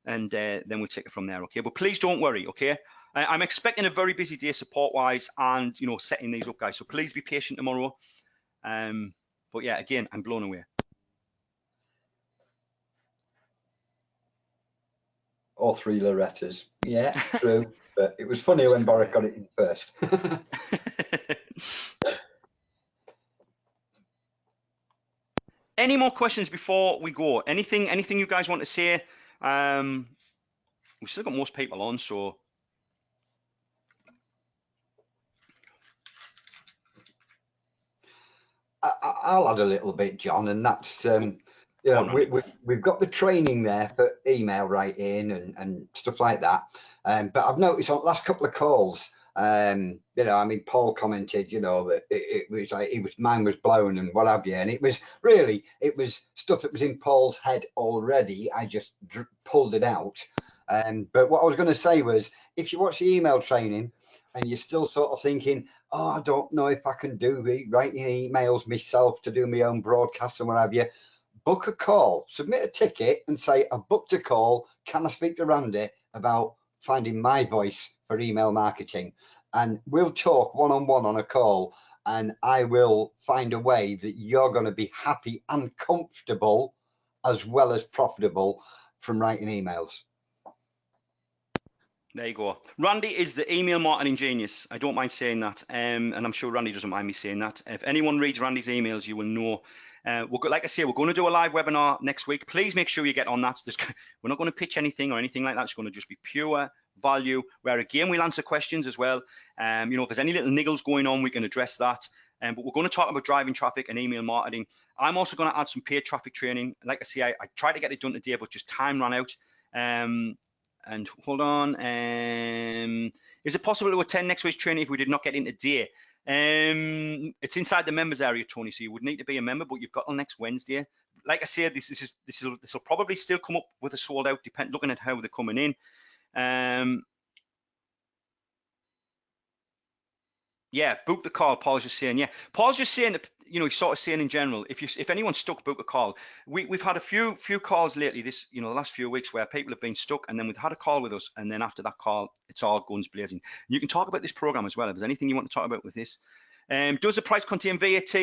And then we'll take it from there, okay? But please don't worry, okay? I'm expecting a very busy day support-wise and, you know, setting these up, guys. So please be patient tomorrow. But yeah, again, I'm blown away. All 3 Lorettas. Yeah, true. But it was funny when Boric got it in first. Any more questions before we go? Anything you guys want to say? We've still got most people on, so. I'll add a little bit, John, and that's, you know, we've got the training there for email writing and stuff like that. But I've noticed on the last couple of calls, you know, I mean, Paul commented, you know, that it was like mine was blown and what have you. And it was stuff that was in Paul's head already. I just pulled it out. But what I was going to say was, if you watch the email training and you're still sort of thinking, oh, I don't know if I can do writing emails myself to do my own broadcasts and what have you, book a call, submit a ticket and say, I've booked a call. Can I speak to Randy about finding my voice for email marketing? And we'll talk one-on-one on a call, and I will find a way that you're going to be happy and comfortable as well as profitable from writing emails. There you go. Randy is the email marketing genius. I don't mind saying that. And I'm sure Randy doesn't mind me saying that. If anyone reads Randy's emails, you will know. Like I say, we're going to do a live webinar next week. Please make sure you get on that. We're not going to pitch anything or anything like that. It's going to just be pure value, where again, we'll answer questions as well. You know, if there's any little niggles going on, we can address that. But we're going to talk about driving traffic and email marketing. I'm also going to add some paid traffic training. Like I say, I tried to get it done today, but just time ran out. And hold on, is it possible to attend next week's training if we did not get in today? It's inside the members area, Tony, so you would need to be a member, but you've got till next Wednesday. Like I said, this will probably still come up with a sold out, looking at how they're coming in. Yeah, book the call. Paul's just saying. Yeah, Paul's just saying that, you know, he's sort of saying in general, if anyone's stuck, book a call. We've had a few calls lately, this, you know, the last few weeks, where people have been stuck, and then we've had a call with us, and then after that call, it's all guns blazing. You can talk about this program as well if there's anything you want to talk about with this. Does the price contain VAT?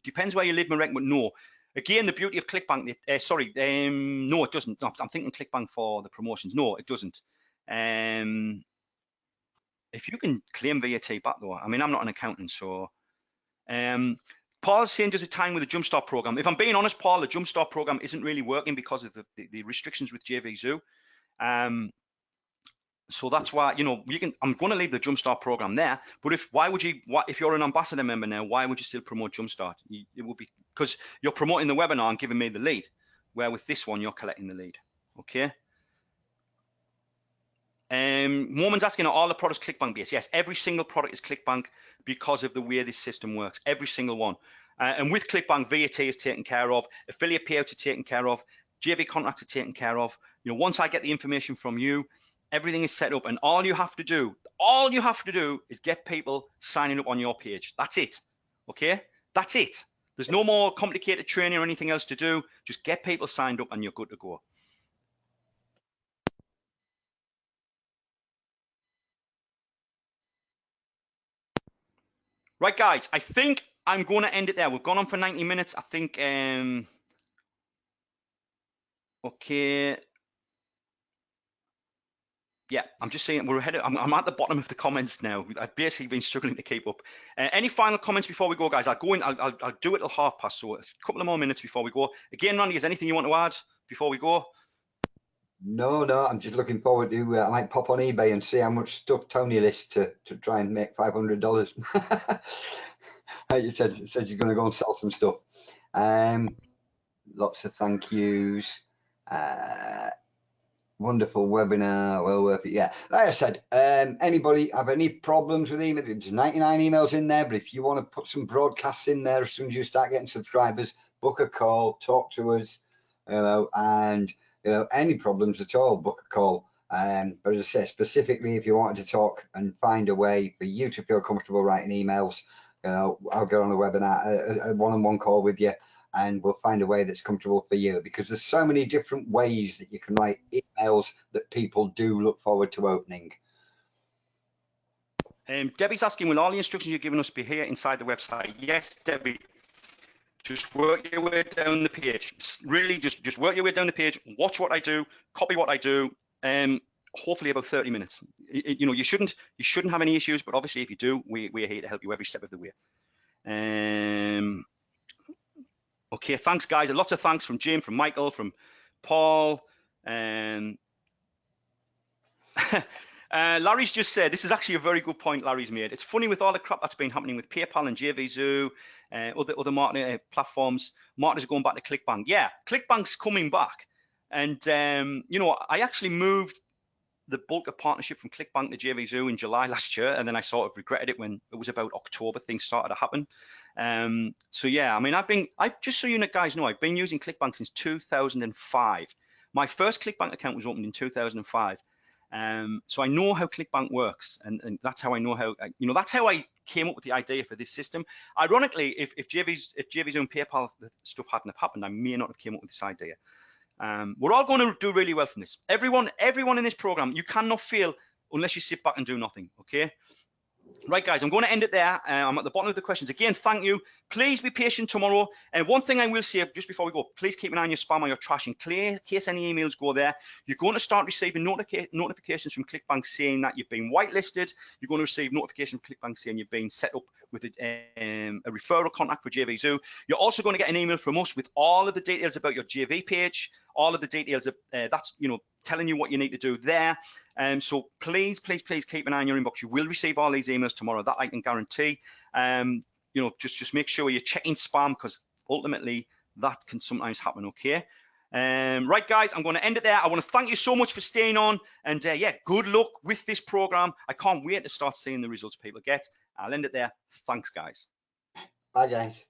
Depends where you live, Marek, but no. Again, the beauty of ClickBank, no, it doesn't. No, I'm thinking ClickBank for the promotions. No, it doesn't. If you can claim VAT back though, I mean, I'm not an accountant, so. Paul's saying, does it time with the Jumpstart program? If I'm being honest, Paul, the Jumpstart program isn't really working because of the restrictions with JVZoo. So that's why, you know, I'm going to leave the Jumpstart program there, but if you're an ambassador member now, why would you still promote Jumpstart? It would be because you're promoting the webinar and giving me the lead, where with this one, you're collecting the lead. Okay. Mormon's asking, are all the products ClickBank based? Yes, every single product is ClickBank because of the way this system works, every single one. And with ClickBank, VAT is taken care of, affiliate payouts are taken care of, JV contracts are taken care of. You know, once I get the information from you, everything is set up, and all you have to do is get people signing up on your page. That's it. Okay, that's it. There's no more complicated training or anything else to do. Just get people signed up and you're good to go. Right, guys, I think I'm going to end it there. We've gone on for 90 minutes. I think, okay. Yeah, I'm just saying we're ahead. I'm at the bottom of the comments now. I've basically been struggling to keep up. Any final comments before we go, guys? I'll go in. I'll do it till 1:30, so a couple of more minutes before we go. Again, Randy, is anything you want to add before we go? No, I'm just looking forward to. I might pop on eBay and see how much stuff Tony lists to try and make $500. You said you're going to go and sell some stuff. Lots of thank yous. Wonderful webinar, well worth it. Yeah, like I said, anybody have any problems with email? There's 99 emails in there, but if you want to put some broadcasts in there as soon as you start getting subscribers, book a call, talk to us, you know, and you know, any problems at all, book a call. But as I say, specifically if you wanted to talk and find a way for you to feel comfortable writing emails, you know, I'll get on a webinar, a one-on-one call with you, and we'll find a way that's comfortable for you, because there's so many different ways that you can write emails that people do look forward to opening. Debbie's asking, will all the instructions you're giving us be here inside the website? Yes, Debbie. Just work your way down the page. Really, just work your way down the page. Watch what I do, copy what I do. Hopefully about 30 minutes. You know, you shouldn't have any issues, but obviously if you do, we're here to help you every step of the way. Okay, thanks, guys. Lots of thanks from Jim, from Michael, from Paul. Larry's just said, this is actually a very good point Larry's made. It's funny with all the crap that's been happening with PayPal and JVZoo, other marketing platforms, marketers are going back to ClickBank. Yeah, ClickBank's coming back. And, you know, I actually moved the bulk of partnership from ClickBank to JVZoo in July last year, and then I sort of regretted it when it was about October things started to happen. So yeah, I mean, just so you guys know, I've been using ClickBank since 2005. My first ClickBank account was opened in 2005. So I know how ClickBank works, and that's how I know how, you know, that's how I came up with the idea for this system. Ironically, if JVZoo and PayPal stuff hadn't have happened, I may not have came up with this idea. We're all going to do really well from this. Everyone in this program, you cannot fail unless you sit back and do nothing. Okay. Right, guys, I'm going to end it there. I'm at the bottom of the questions. Again, thank you. Please be patient tomorrow. And one thing I will say just before we go, please keep an eye on your spam or your trash in case any emails go there. You're going to start receiving notifications from ClickBank saying that you've been whitelisted. You're going to receive notifications from ClickBank saying you've been set up with a referral contract for JVZoo. You're also going to get an email from us with all of the details about your JV page, all of the details of that's, you know, telling you what you need to do there. So please keep an eye on your inbox. You will receive all these emails tomorrow, that I can guarantee. You know, just make sure you're checking spam, because ultimately that can sometimes happen. Okay. Right, guys, I'm going to end it there. I want to thank you so much for staying on, and yeah, good luck with this program. I can't wait to start seeing the results people get. I'll end it there. Thanks, guys. Bye, guys.